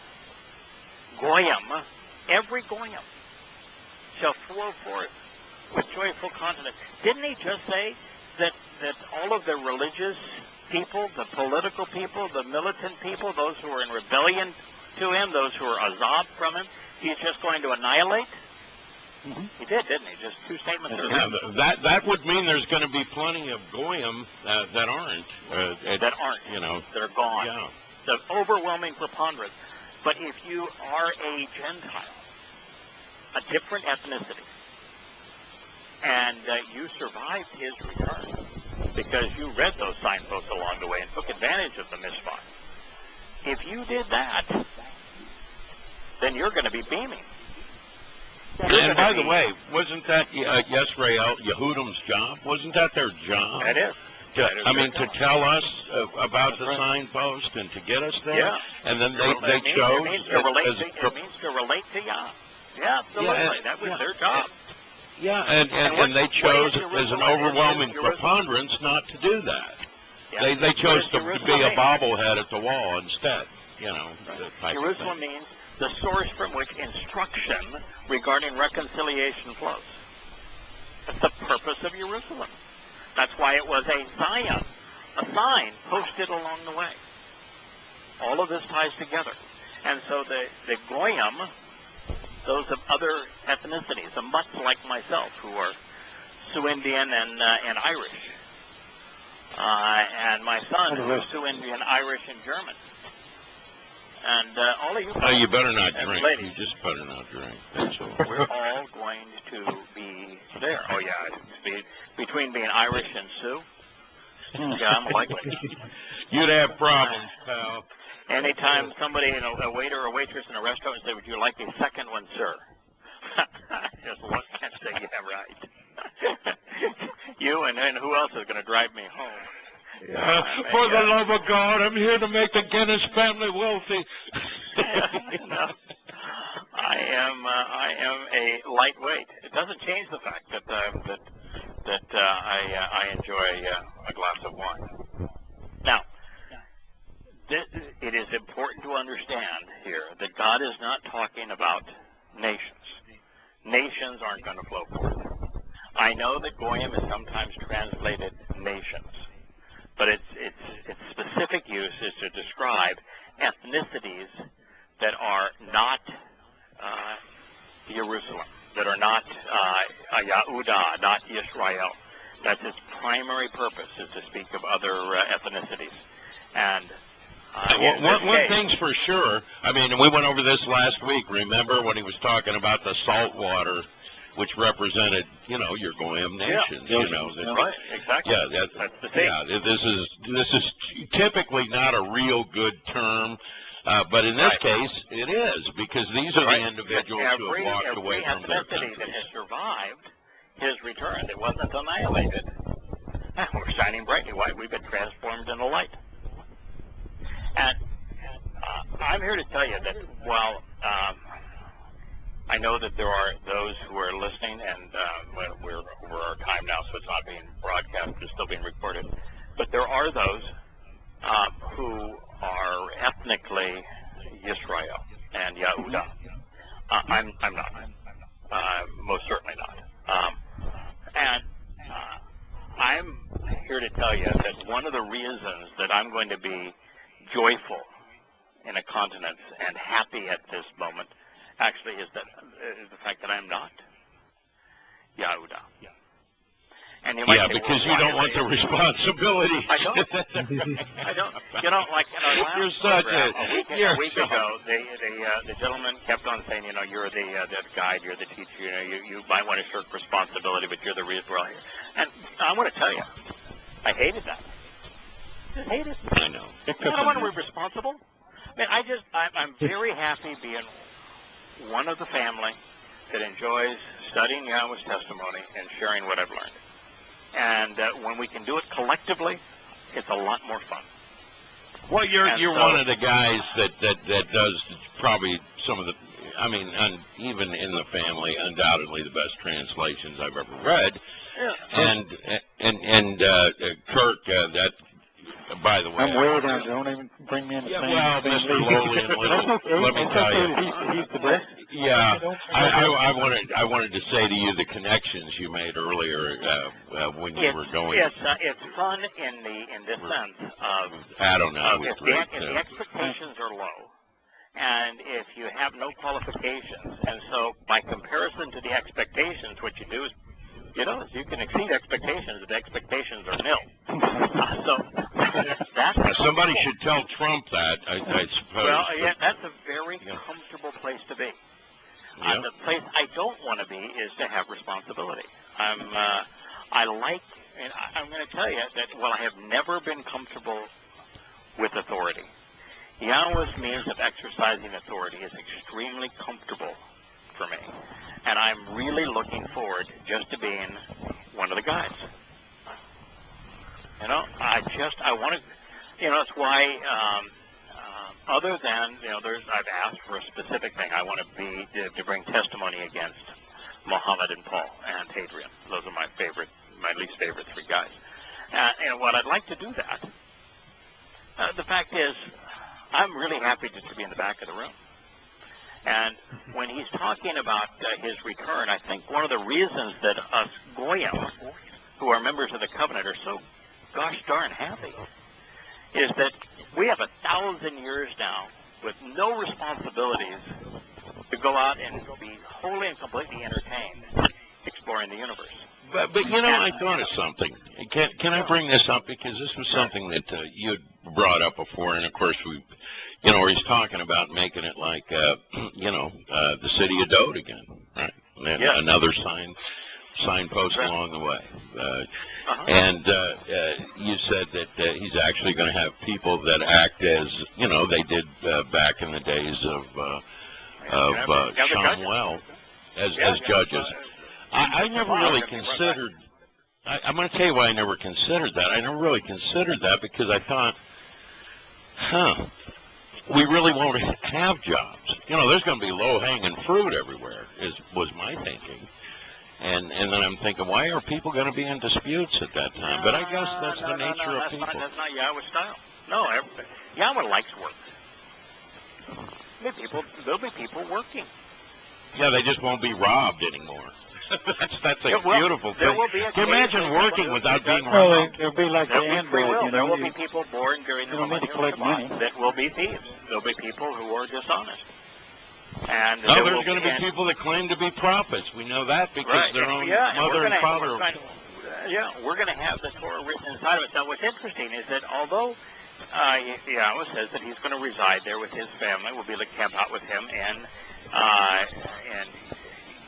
Goyim, every Goyim shall flow forth with joyful countenance. Didn't he just say that all of the religious people, the political people, the militant people, those who are in rebellion to him, those who are azab from him, he's just going to annihilate? Mm-hmm. He did, didn't he? Just two statements earlier. That would mean there's going to be plenty of Goyim that aren't. That are gone. Yeah. The overwhelming preponderance. But if you are a Gentile, a different ethnicity, and you survived his return because you read those signposts along the way and took advantage of the mishpat, if you did that, then you're going to be beaming. And by the way, wasn't that Yisrael, Yehudim's job? Wasn't that their job? That is. To tell us about the signpost and to get us there? Yeah. And then they chose... It means to relate to Yah. Yeah, absolutely. That was their job. Yeah, and they chose as an overwhelming preponderance not to do that. Yeah. They chose to be a bobblehead at the wall instead, Jerusalem means the source from which instruction regarding reconciliation flows. That's the purpose of Jerusalem. That's why it was a Zion, a sign posted along the way. All of this ties together. And so the Goyim, those of other ethnicities, the mutts like myself, who are Sioux Indian and Irish, and my son, who is Sioux Indian, Irish, and German. And all of you Oh, you better not drink. ladies, You just better not drink. That's all. we're all going to be there. Oh, yeah. Between being Irish and Sioux, yeah, I'm likely. You'd have problems, pal. Anytime somebody, a waiter or waitress in a restaurant would say, "Would you like a second one, sir?" I just look and say, "Yeah, right." You and who else is going to drive me home? For the love of God, I'm here to make the Guinness family wealthy. No, I am a lightweight. It doesn't change the fact that I enjoy a glass of wine. Now, it is important to understand here that God is not talking about nations. Nations aren't going to flow forth. I know that Goyim is sometimes translated nations, but its specific use is to describe ethnicities that are not Jerusalem, that are not Yahudah, not Israel. That's its primary purpose, is to speak of other ethnicities. And one thing's for sure. I mean, we went over this last week. Remember when he was talking about the salt water, which represented, your Goyim nations. Yeah. Right, exactly. Yeah, that's the thing. Yeah, this is typically not a real good term, but in this case, it is, because these are the individuals who have walked away from their countries. That has survived his return, it wasn't annihilated. We're shining brightly white. We've been transformed into light. And I'm here to tell you that while I know that there are those who are listening, and we're over our time now, so it's not being broadcast, it's still being recorded. But there are those who are ethnically Yisrael and Yahudah. I'm not. Most certainly not. And I'm here to tell you that one of the reasons that I'm going to be joyful in a continence and happy at this moment actually is the fact that I'm not Yahudah. And you might say, because you don't want the responsibility. I don't. I don't. Like in our last You're such program, a week ago, the gentleman kept on saying, you're the guide, you're the teacher, you might want to shirk responsibility, but you're the reason we're all here. And I want to tell you, I hated that. I just hate it. I know. I don't want to be responsible. I mean, I'm very happy being one of the family that enjoys studying Yahweh's testimony and sharing what I've learned. And when we can do it collectively, it's a lot more fun. Well, you're one of the guys that does probably some of the, even in the family, undoubtedly the best translations I've ever read. Yeah. And Kirk, that. By the way, I'm way down. Don't even bring me in the same. Well, Mr. Lowly and Little, let me tell you. He's the best. Yeah, I wanted to say to you the connections you made earlier when you were going. It's fun in the sense of, I don't know. If the expectations are low, and if you have no qualifications, and so by comparison to the expectations, what you do is, you can exceed expectations if the expectations are nil. Somebody should tell Trump that, I suppose. Well, yeah, that's a very comfortable place to be. The place I don't want to be is to have responsibility. I'm going to tell you that while I have never been comfortable with authority, Yahweh's means of exercising authority is extremely comfortable for me. And I'm really looking forward just to being one of the guys. I want to, it's why, other than, I've asked for a specific thing. I want to bring testimony against Muhammad and Paul and Hadrian. Those are my least favorite three guys. And what I'd like to do that, the fact is, I'm really happy just to be in the back of the room. And when he's talking about his return, I think one of the reasons that us Goyim, who are members of the covenant, are so gosh darn happy is that we have 1,000 years now with no responsibilities to go out and be wholly and completely entertained exploring the universe. But you know, I thought of something. Can I bring this up, because this was something that you had brought up before, and of course we, you know, where he's talking about making it like, you know, the city of Dode again, right? And another signpost along the way. And you said that he's actually going to have people that act as, you know, they did back in the days of Samuel as judges. I never really considered, I'm going to tell you why I never considered that. I never really considered that because I thought, we really won't have jobs. You know, there's going to be low-hanging fruit everywhere, was my thinking. And then I'm thinking, why are people going to be in disputes at that time? But I guess that's the nature of people. That's not Yahweh style. No, Yahweh likes work. There'll be people working. Yeah, they just won't be robbed anymore. that's a beautiful thing. Can you imagine working without being robbed? It'll be like the Android, you know. There will be people born during the millennial Shabbat that will be thieves. There'll be people who are dishonest. And there's going to be people that claim to be prophets. We know that because their own mother and father. We're going to have the Torah written inside of us. Now, what's interesting is that although Yahweh says that he's going to reside there with his family, we'll be able to camp out with him and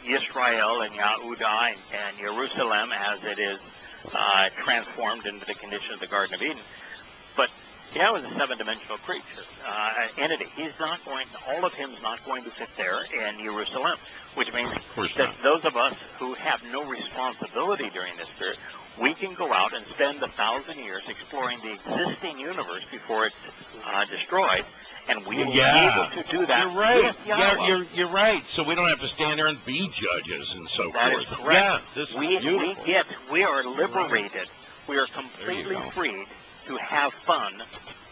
Israel and Yehudah and Jerusalem as it is transformed into the condition of the Garden of Eden. But Yahweh is a seven-dimensional creature, entity. He's not going, all of him is not going to fit there in Jerusalem, which means that those of us who have no responsibility during this period, we can go out and spend 1,000 years exploring the existing universe before it's destroyed, and we will be able to do that. You're right. With Yahweh. You're right. So we don't have to stand there and be judges and so forth. That is correct. Yeah, this is beautiful. We are liberated. We are completely freed to have fun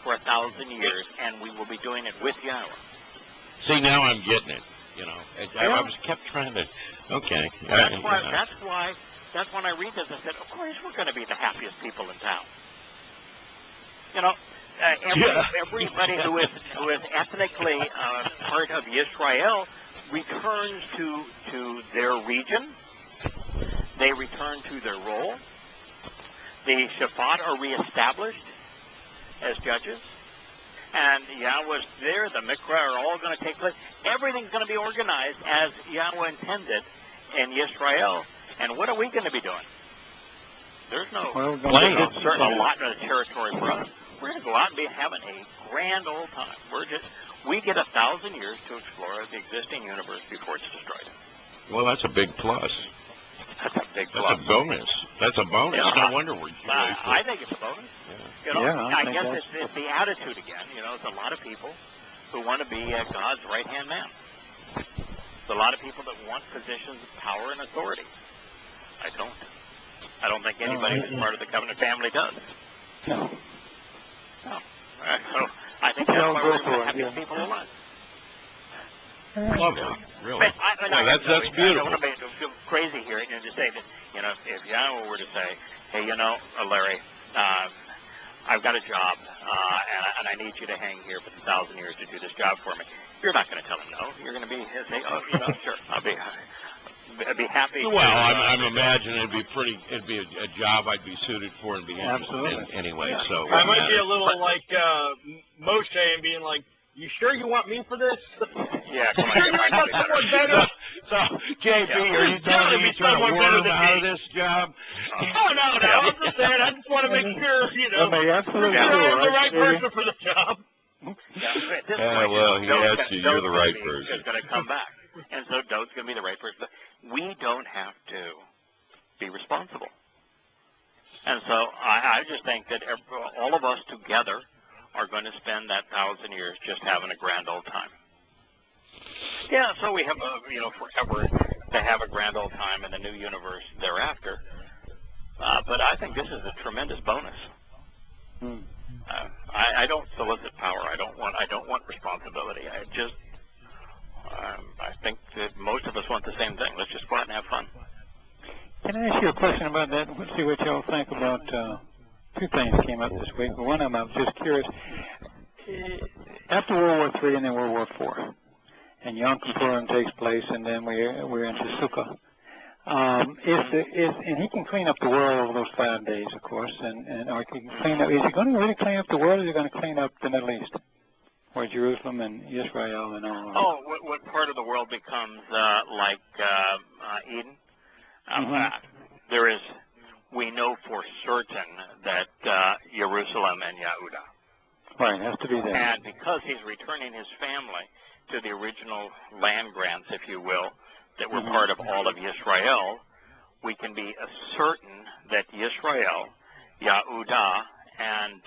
for 1,000 years, and we will be doing it with Yahweh. See, now I'm getting it. You know, I was kept trying to. Okay. That's when I read this. I said, of course we're going to be the happiest people in town. You know, everybody who is ethnically part of Israel returns to their region. They return to their role. The Shabbat are reestablished as judges. And Yahweh's there. The Mikra are all going to take place. Everything's going to be organized as Yahweh intended in Israel. And what are we going to be doing? There's no certain allotment of territory for us. We're going to go out and be having a grand old time. We get 1,000 years to explore the existing universe before it's destroyed. Well, that's a big plus. That's a big plus. That's a bonus. That's a bonus. No wonder we're I think it's a bonus. Yeah. You know, I guess it's the attitude again. You know, there's a lot of people who want to be God's right-hand man. There's a lot of people that want positions of power and authority. I don't think anybody who's part of the covenant family does. No. So I think that's why we're the happiest people alive. Lovely, really. That's beautiful. I don't want to feel crazy here and just say that, you know, if Yahweh were to say, hey, you know, Larry, I've got a job, and I need you to hang here for 1,000 years to do this job for me. You're not going to tell him no. You're going to say, oh, you know, sure, I'd be happy. Well, I'm imagining it'd be a job I'd be suited for and be interested in anyway. Yeah. So I might be a little like Moshe and being like, "You sure you want me for this?" Yeah, come on. You got someone better. So, JB, are you telling me you're trying to worm out of this job? No. I'm just saying. I just want to make sure, you know, absolutely I'm the right person for the job. Well, he asked you. You're the right person. Is going to come back. And so Dode's going to be the right person. But we don't have to be responsible. And so I just think that all of us together are going to spend that 1,000 years just having a grand old time. Yeah, so we have, forever to have a grand old time in the new universe thereafter. But I think this is a tremendous bonus. I don't solicit power. I don't want responsibility. I think that most of us want the same thing. Let's just go out and have fun. Can I ask you a question about that? Let's see what y'all think about two things came up this week. One of them, I was just curious. After World War III and then World War IV, and Yom Kippur takes place, and then we're into Sukkah. And he can clean up the world over those 5 days, of course, or he can clean up. Is he going to really clean up the world, or is he going to clean up the Middle East, or Jerusalem and Israel and all? Oh, what part of the world becomes like Eden? We know for certain that Jerusalem and Yehudah. Right, it has to be there. And because he's returning his family to the original land grants, if you will, that were part of all of Yisrael, we can be certain that Yisrael, Yehudah, and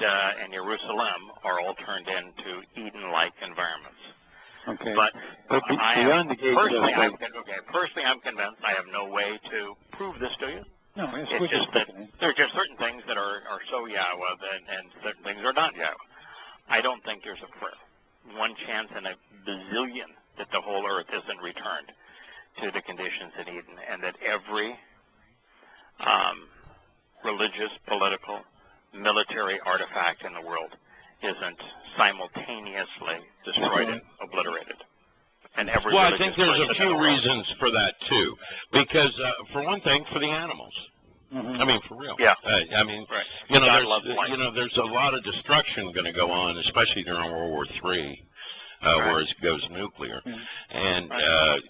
Jerusalem are all turned into Eden-like environments. Okay. But beyond the gate, personally, I'm convinced. I have no way to prove this to you. No, it's just that there are just certain things that are so Yahweh, and certain things are not Yahweh. I don't think there's a prayer, one chance in a bazillion, that the whole earth isn't returned to the conditions in Eden, and that every religious, political, military artifact in the world isn't simultaneously destroyed and obliterated. And every I think there's a few reasons for that too, because for one thing, for the animals. I mean, for real. Yeah. I mean, right. There's a lot of destruction going to go on, especially during World War III, where it goes nuclear. And the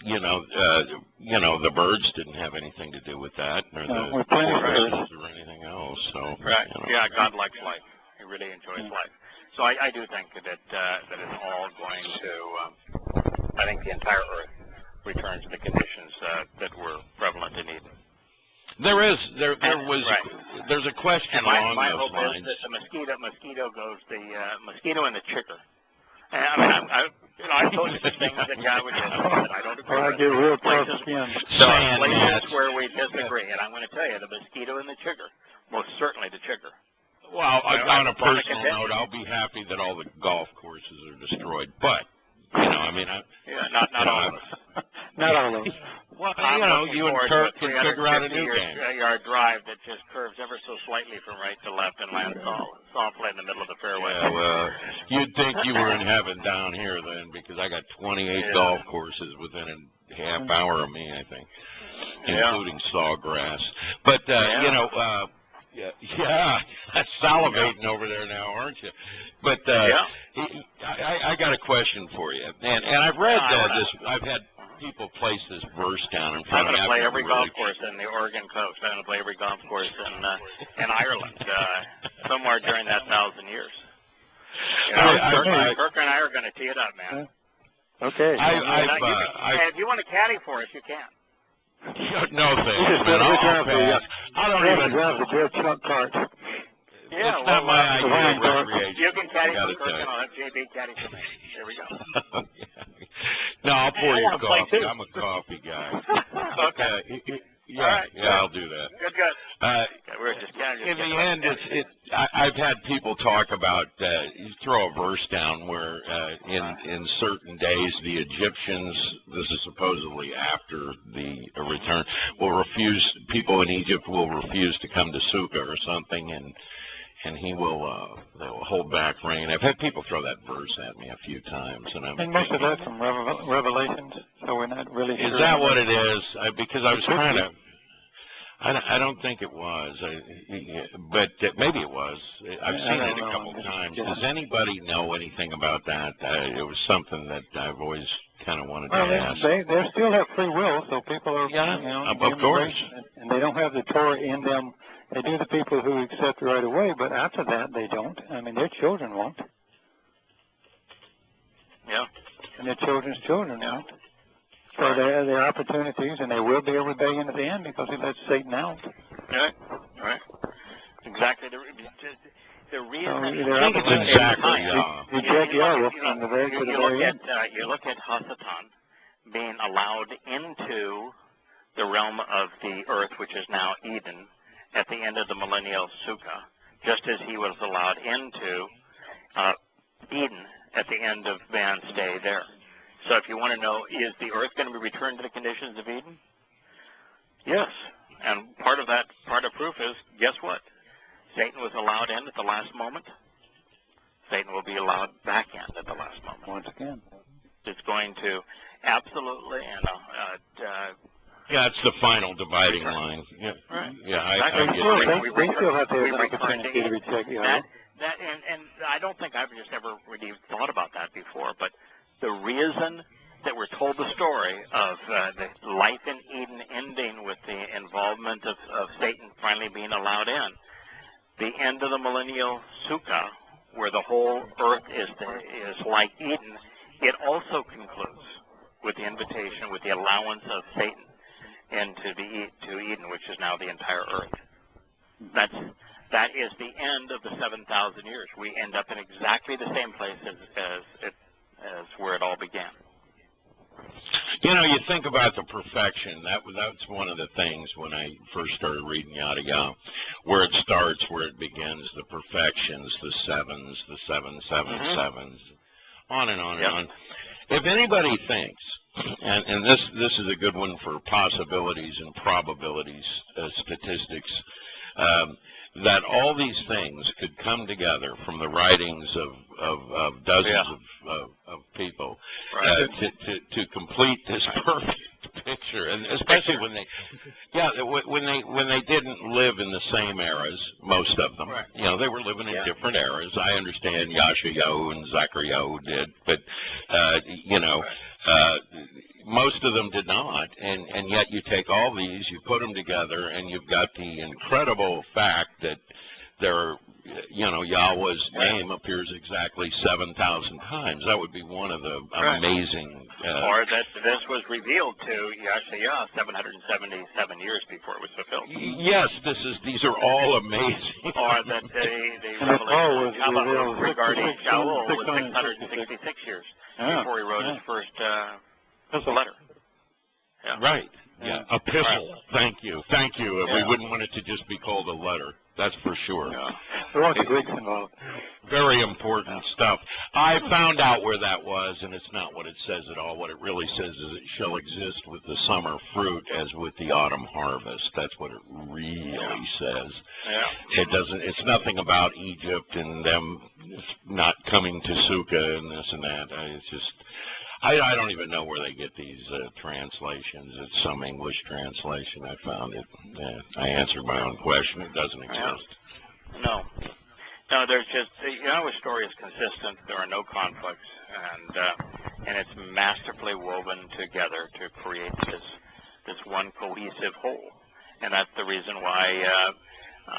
birds didn't have anything to do with that, or the forests or anything else. So God likes life. He really enjoys life. So I do think that it's all going to. I think the entire earth returns to the conditions that were prevalent in Eden. There's a question along my those hope lines. is that the mosquito goes the mosquito and the chicker. And, I mean, I've told you some things that God would do that I don't agree with. I get real tough skin. Places where we disagree, and I'm going to tell you, the mosquito and the chicker, most certainly the chicker. Well, on a personal note, I'll be happy that all the golf courses are destroyed, but not all of us. Not all of us. Well, you and Kirk can figure out a new game. Yard drive that just curves ever so slightly from right to left and lands softly in the middle of the fairway. Yeah, well, you'd think you were in heaven down here then, because I got 28 golf courses within a half hour of me, I think, including sawgrass. But salivating over there now, aren't you? But I got a question for you, and I've read this. I've had people place this verse down in front of me. I'm going to play every golf course in the Oregon coast. I'm going to play every golf course in Ireland somewhere during that 1,000 years. Kirk and I are going to tee it up, man. Okay. If you want to caddy for us, you can. No thanks, man. I don't even drive the dead truck cart. Yeah, it's not my idea of recreation. You can caddy for Kirk, and I'll have JB caddy for me. There we go. No, I'll pour you coffee. I'm a coffee guy. Okay. I'll do that. Good. We're just in the end, I've had people talk about you throw a verse down where in certain days the Egyptians, this is supposedly after the return, people in Egypt will refuse to come to Sukkah or something, and he will they'll hold back rain. I've had people throw that verse at me a few times, and most of that's from Revelations, so we're not really sure. Is that what it is? Because I was trying to. I don't think it was, but maybe it was. I've seen it a couple times. Does anybody know anything about that? It was something that I've always kind of wanted to ask. They still have free will, so people are, of course, and they don't have the Torah in them. They do, the people who accept right away, but after that they don't. I mean, their children won't. Yeah. And their children's children won't. So there are opportunities, and there will be a rebellion at the end because he lets Satan out. Right. Exactly. The reason. I think it's exactly. You look at Hasatan being allowed into the realm of the earth, which is now Eden, at the end of the millennial Sukkah, just as he was allowed into Eden at the end of man's stay there. So if you want to know, is the earth going to be returned to the conditions of Eden? Yes. And part of proof is, guess what? Satan was allowed in at the last moment. Satan will be allowed back in at the last moment. Once again. It's going to absolutely, yeah, it's the final dividing line. Yeah, right. Yeah, I Exactly. get it. They still have to have an return opportunity to reject Yahweh. And I don't think I've just ever really thought about that before, but the reason that we're told the story of the life in Eden ending with the involvement of Satan finally being allowed in, the end of the millennial sukkah, where the whole earth is like Eden, it also concludes with the invitation, with the allowance of Satan into to Eden, which is now the entire earth. That is the end of the 7,000 years. We end up in exactly the same place as where it all began. You know, you think about the perfection. That's one of the things when I first started reading Yada Yahweh, where it starts, where it begins, the perfections, the sevens, the 777s, on and on and on. If anybody thinks, and this is a good one for possibilities and probabilities, statistics, that all these things could come together from the writings of dozens of people to complete this perfect picture, and especially when they didn't live in the same eras, most of them. Right. You know, they were living in different eras. I understand Yashayahu and Zachariahu did, but most of them did not, and yet you take all these, you put them together, and you've got the incredible fact that Yahweh's name appears exactly 7,000 times. That would be one of the amazing... or that this was revealed to Yahshua 777 years before it was fulfilled. Yes, these are all amazing. Or that the revelation regarding Shaul was 666 years before he wrote his first letter. Yeah. Right. Yeah. Epistle. Right. Thank you. Yeah. We wouldn't want it to just be called a letter. That's for sure. Yeah. There are Greeks involved. Very important stuff. I found out where that was, and it's not what it says at all. What it really says is it shall exist with the summer fruit as with the autumn harvest. That's what it really says. Yeah. It doesn't. It's nothing about Egypt and them not coming to Sukkah and this and that. It's just. I don't even know where they get these translations. It's some English translation. I found it. I answered my own question. It doesn't exist. No, there's just, Yahweh's story is consistent. There are no conflicts, and it's masterfully woven together to create this one cohesive whole. And that's the reason why,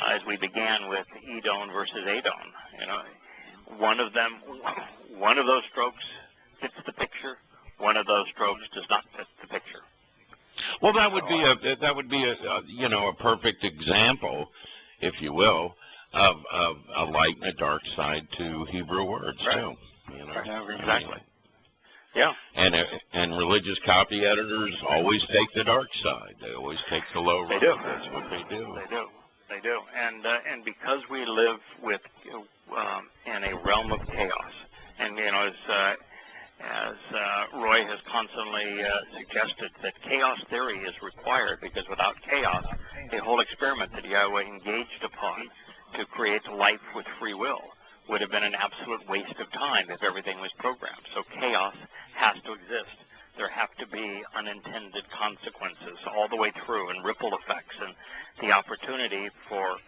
as we began with Edom versus Adon, one of those strokes fits the picture. One of those strokes does not fit the picture. Well, that would be a perfect example, if you will, of a light and a dark side to Hebrew words too. Exactly. Yeah. And religious copy editors always take the dark side. They always take the low road. They do. That's what they do. They do. And because we live in a realm of chaos, and as Roy has constantly suggested, that chaos theory is required, because without chaos, the whole experiment that Yahweh engaged upon to create life with free will would have been an absolute waste of time if everything was programmed. So chaos has to exist. There have to be unintended consequences all the way through, and ripple effects, and the opportunity for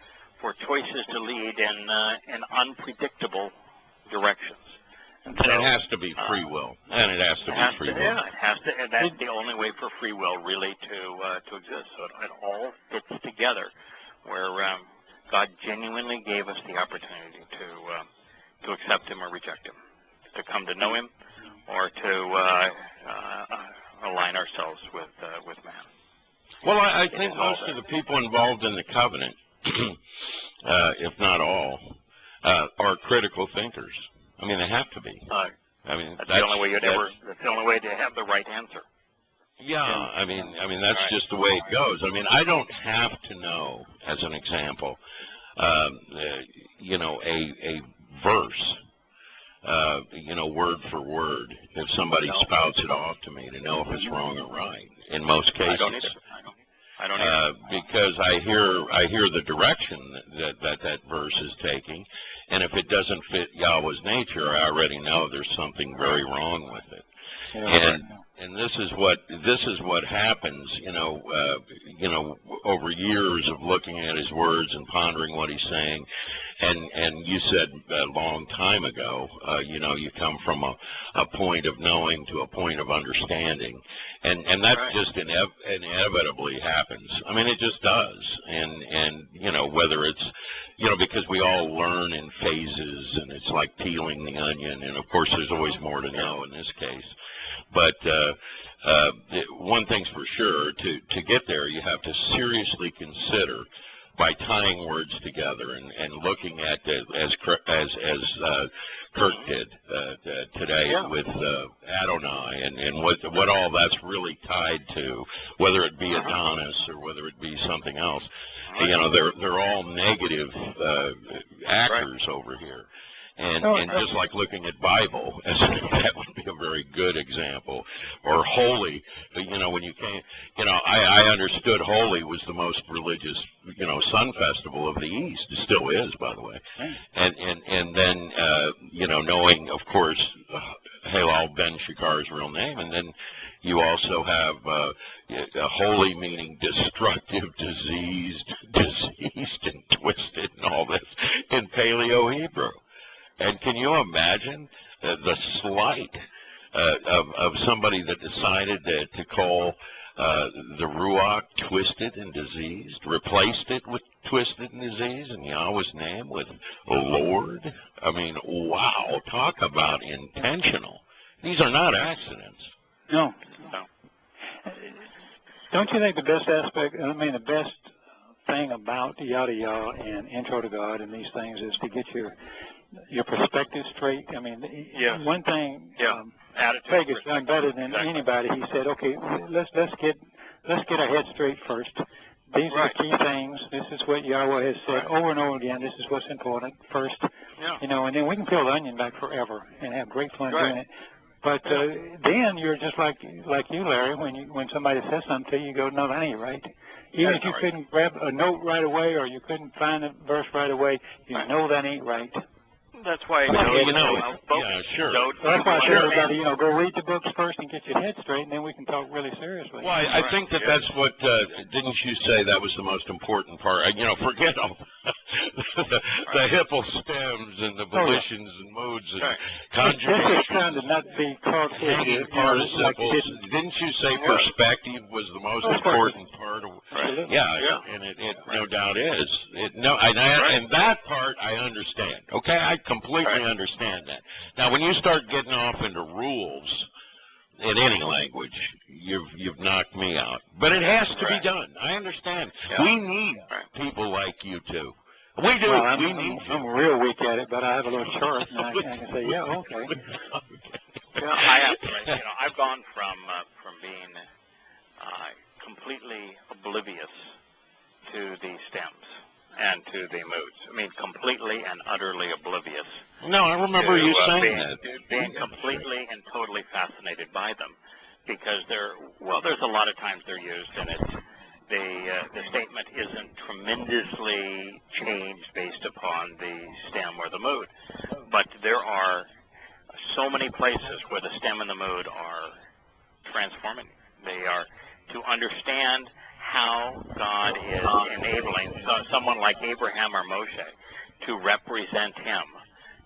choices to lead in unpredictable directions. And it has to be free will. And it has to be free will. Yeah, it has to, and that's the only way for free will really to exist. So it all fits together, where God genuinely gave us the opportunity to accept Him or reject Him, to come to know Him, or to align ourselves with man. Well, I think most of the people involved in the covenant, if not all, are critical thinkers. I mean, they have to be. That's the only way that's the only way to have the right answer. Yeah, I mean that's just the way it goes. I mean, I don't have to know, as an example, a verse word for word, if somebody spouts it off to me, to know if it's wrong or right. In most cases, I don't either. Because I hear the direction that verse is taking, and if it doesn't fit Yahweh's nature, I already know there's something very wrong with it. And this is what happens, over years of looking at his words and pondering what he's saying. And you said a long time ago, you come from a point of knowing to a point of understanding, and that just inevitably happens. I mean, it just does. And whether it's because we all learn in phases, and it's like peeling the onion, and of course there's always more to know in this case. But one thing's for sure, to get there, you have to seriously consider, by tying words together and looking at as Kirk did today with Adonai, and what all that's really tied to, whether it be Adonis or whether it be something else. They're all negative actors over here. And just like looking at Bible, that would be a very good example, or holy. When you came, I understood holy was the most religious, sun festival of the East. It still is, by the way. And then, knowing, of course, Halal Ben Shakar's real name, and then you also have holy meaning destructive, diseased, and twisted, and all this in Paleo Hebrew. And can you imagine the slight of somebody that decided to call the Ruach twisted and diseased, replaced it with twisted and diseased, and Yahweh's name with Lord? I mean, wow, talk about intentional. These are not accidents. No. Don't you think the best thing about Yada Yah and Intro to God and these things is to get your perspective straight? I mean, one thing Craig has done better than anybody. He said, okay, let's get our head straight first. These are the key things. This is what Yahweh has said over and over again. This is what's important first. And then we can peel the onion back forever and have great fun doing it. But then you're just like you, Larry. When somebody says something to you, you go, no, that ain't right. Even if you couldn't grab a note right away, or you couldn't find a verse right away, you know that ain't right. That's why sure. That's why I tell everybody, go read the books first and get your head straight, and then we can talk really seriously. Well, I think that's what, didn't you say that was the most important part? Forget all the hipple stems and the volitions and moods and conjugations. This is trying to not be called hanging participles. Didn't you say perspective was the most important part of and it no doubt is. And that part I understand. Okay, I completely understand that. Now, when you start getting off into rules in any language, you've knocked me out. But it has to be done. I understand. We need people like you too. We do. Well, I'm real weak at it, but I have a little chart, and I can say, okay. I have to say, I've gone from being completely oblivious to the stems and to the moods. I mean, completely and utterly oblivious. No, I remember you saying that. Being completely and totally fascinated by them, because there's a lot of times they're used, and the statement isn't tremendously changed based upon the stem or the mood. But there are so many places where the stem and the mood are transforming. They are to understand how God is enabling someone like Abraham or Moshe to represent him,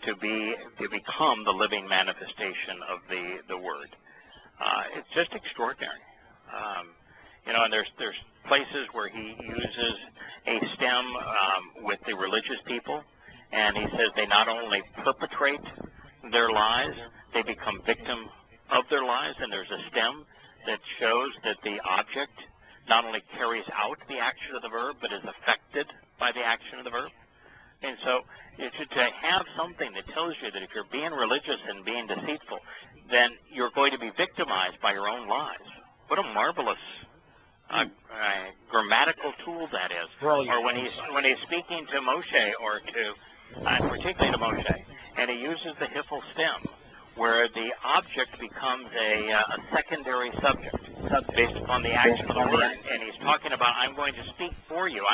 to become the living manifestation of the Word. It's just extraordinary. And there's places where he uses a stem with the religious people, and he says they not only perpetrate their lies, they become victim of their lies, and there's a stem that shows that the object not only carries out the action of the verb, but is affected by the action of the verb. And so to have something that tells you that if you're being religious and being deceitful, then you're going to be victimized by your own lies. What a marvelous grammatical tool that is. Or when he's speaking to Moshe, or particularly to Moshe, and he uses the hiphil stem, where the object becomes a secondary subject based upon the action of the word. And he's talking about, I'm going to speak for you.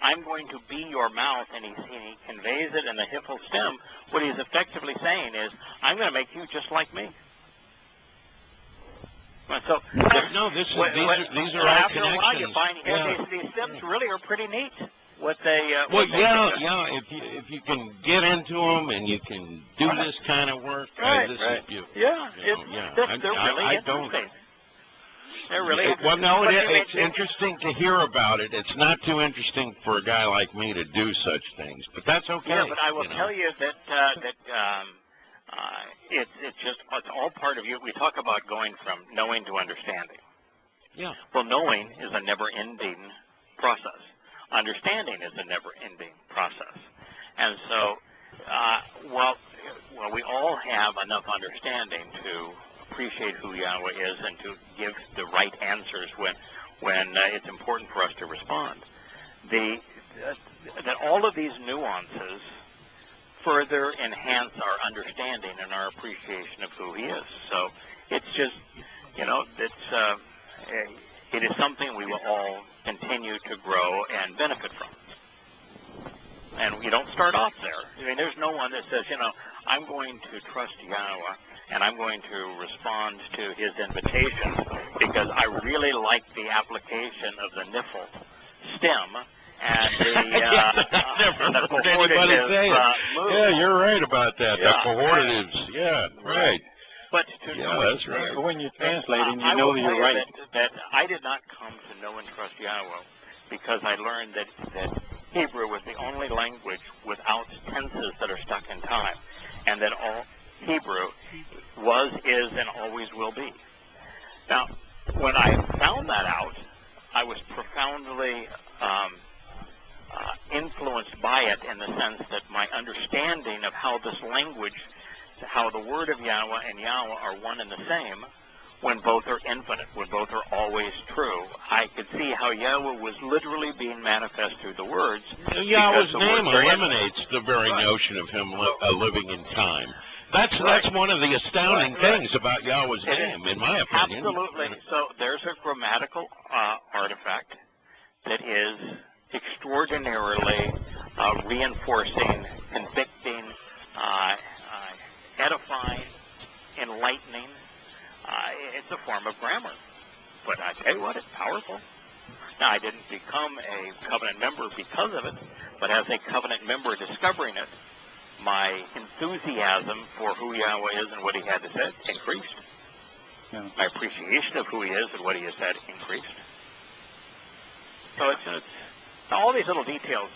I'm going to be your mouth, and he conveys it in the hiphil stem. What he's effectively saying is, I'm going to make you just like me. So these are all after connections. a while, you find these stems really are pretty neat. What they if you can get into them and you can do this kind of work, this is beautiful. They're really interesting. They're really interesting. Well, no, it's interesting to hear about it. It's not too interesting for a guy like me to do such things, but that's okay. Yeah, but I will tell you that it's all part of you. We talk about going from knowing to understanding. Yeah. Well, knowing is a never-ending process. Understanding is a never-ending process. And so, well, we all have enough understanding to appreciate who Yahweh is and to give the right answers when it's important for us to respond. That all of these nuances further enhance our understanding and our appreciation of who He is. So it's just, it is something we will all continue to grow and benefit from. And we don't start off there. I mean, there's no one that says, I'm going to trust Yahweh and I'm going to respond to His invitation because I really like the application of the niphil stem and the cohortative move. Yeah, you're right about that. The cohortatives. Yeah, right. But that's right. But when you're translating, you know that you're right. That I did not come to know and trust Yahweh because I learned that Hebrew was the only language without tenses that are stuck in time, and that all Hebrew was, is, and always will be. Now, when I found that out, I was profoundly influenced by it in the sense that my understanding of how this language, how the word of Yahweh and Yahweh are one and the same, when both are infinite, when both are always true, I could see how Yahweh was literally being manifest through the words. Yahweh's name eliminates the very notion of Him living in time. That's one of the astounding things about Yahweh's name, in my opinion. Absolutely. So there's a grammatical artifact that is extraordinarily reinforcing, convicting, edifying, enlightening. It's a form of grammar. But I tell you what, it's powerful. Now, I didn't become a covenant member because of it, but as a covenant member discovering it, my enthusiasm for who Yahweh is and what He had to say increased. Yeah. My appreciation of who He is and what He has said increased. So it's all these little details.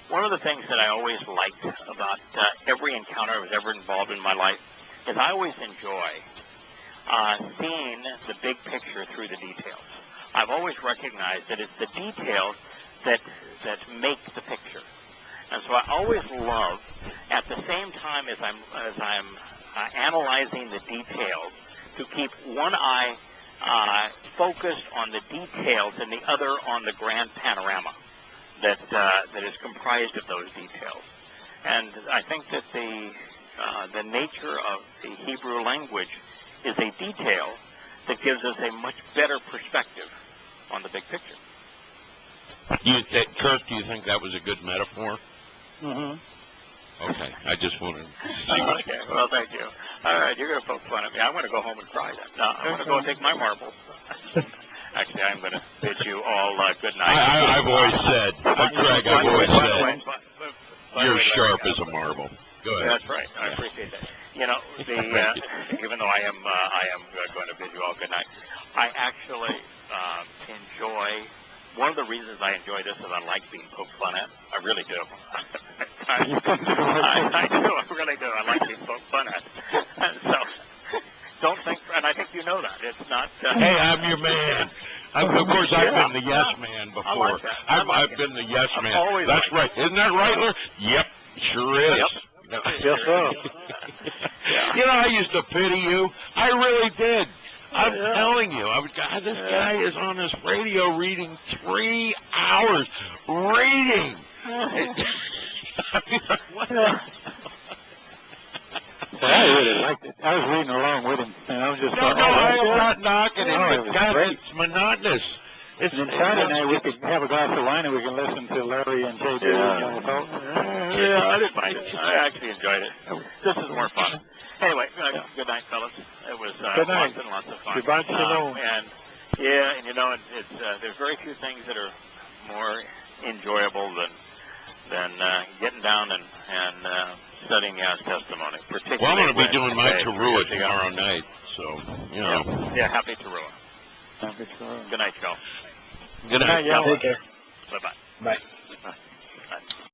One of the things that I always liked about every encounter I was ever involved in my life is I always enjoy seeing the big picture through the details. I've always recognized that it's the details that make the picture. And so I always love, at the same time as I'm analyzing the details, to keep one eye focused on the details and the other on the grand panorama that is comprised of those details. And I think that the nature of the Hebrew language is a detail that gives us a much better perspective on the big picture. Kirk, do you think that was a good metaphor? Mm-hmm. Okay, I just wanted to see. Okay, well, thank you. All right, you're going to poke fun at me. I'm going to go home and cry then. No, I'm going to go and take my marbles. Actually, I'm going to bid you all good night. I've always said, Greg, I've always said, you're sharp as a marble. Go ahead. That's right. I appreciate that. Even though I am going to bid you all good night, I actually enjoy. One of the reasons I enjoy this is I like being poked fun at. I really do. I do. I really do. I like being poked fun at. And so, don't think. And I think you know that it's not. Hey, I'm your man. Of course, I've been the yes man before. I like that. I've been the yes man. That's right. Isn't that right, Lord? Yep, sure is. Yep. Yes, sir. I used to pity you. I really did. I'm telling you, this guy is on this radio reading 3 hours. Reading. But I really liked it. I was reading along with him, and I was just No, I'm not knocking it, but God, it's monotonous. And then Friday night we could have a glass of wine and we can listen to Larry and JJ. Yeah, I didn't mind it. I actually enjoyed it. This is more fun. Anyway, good night, fellas. It was lots and lots of fun. Shabbat shalom. And yeah, and you know, it's there's very few things that are more enjoyable than getting down and studying God's testimony. Particularly, well, I'm going to be doing my Towrah tomorrow night, so you know. Yeah, happy Towrah. Good night, y'all. Good night, y'all. Bye-bye. Bye.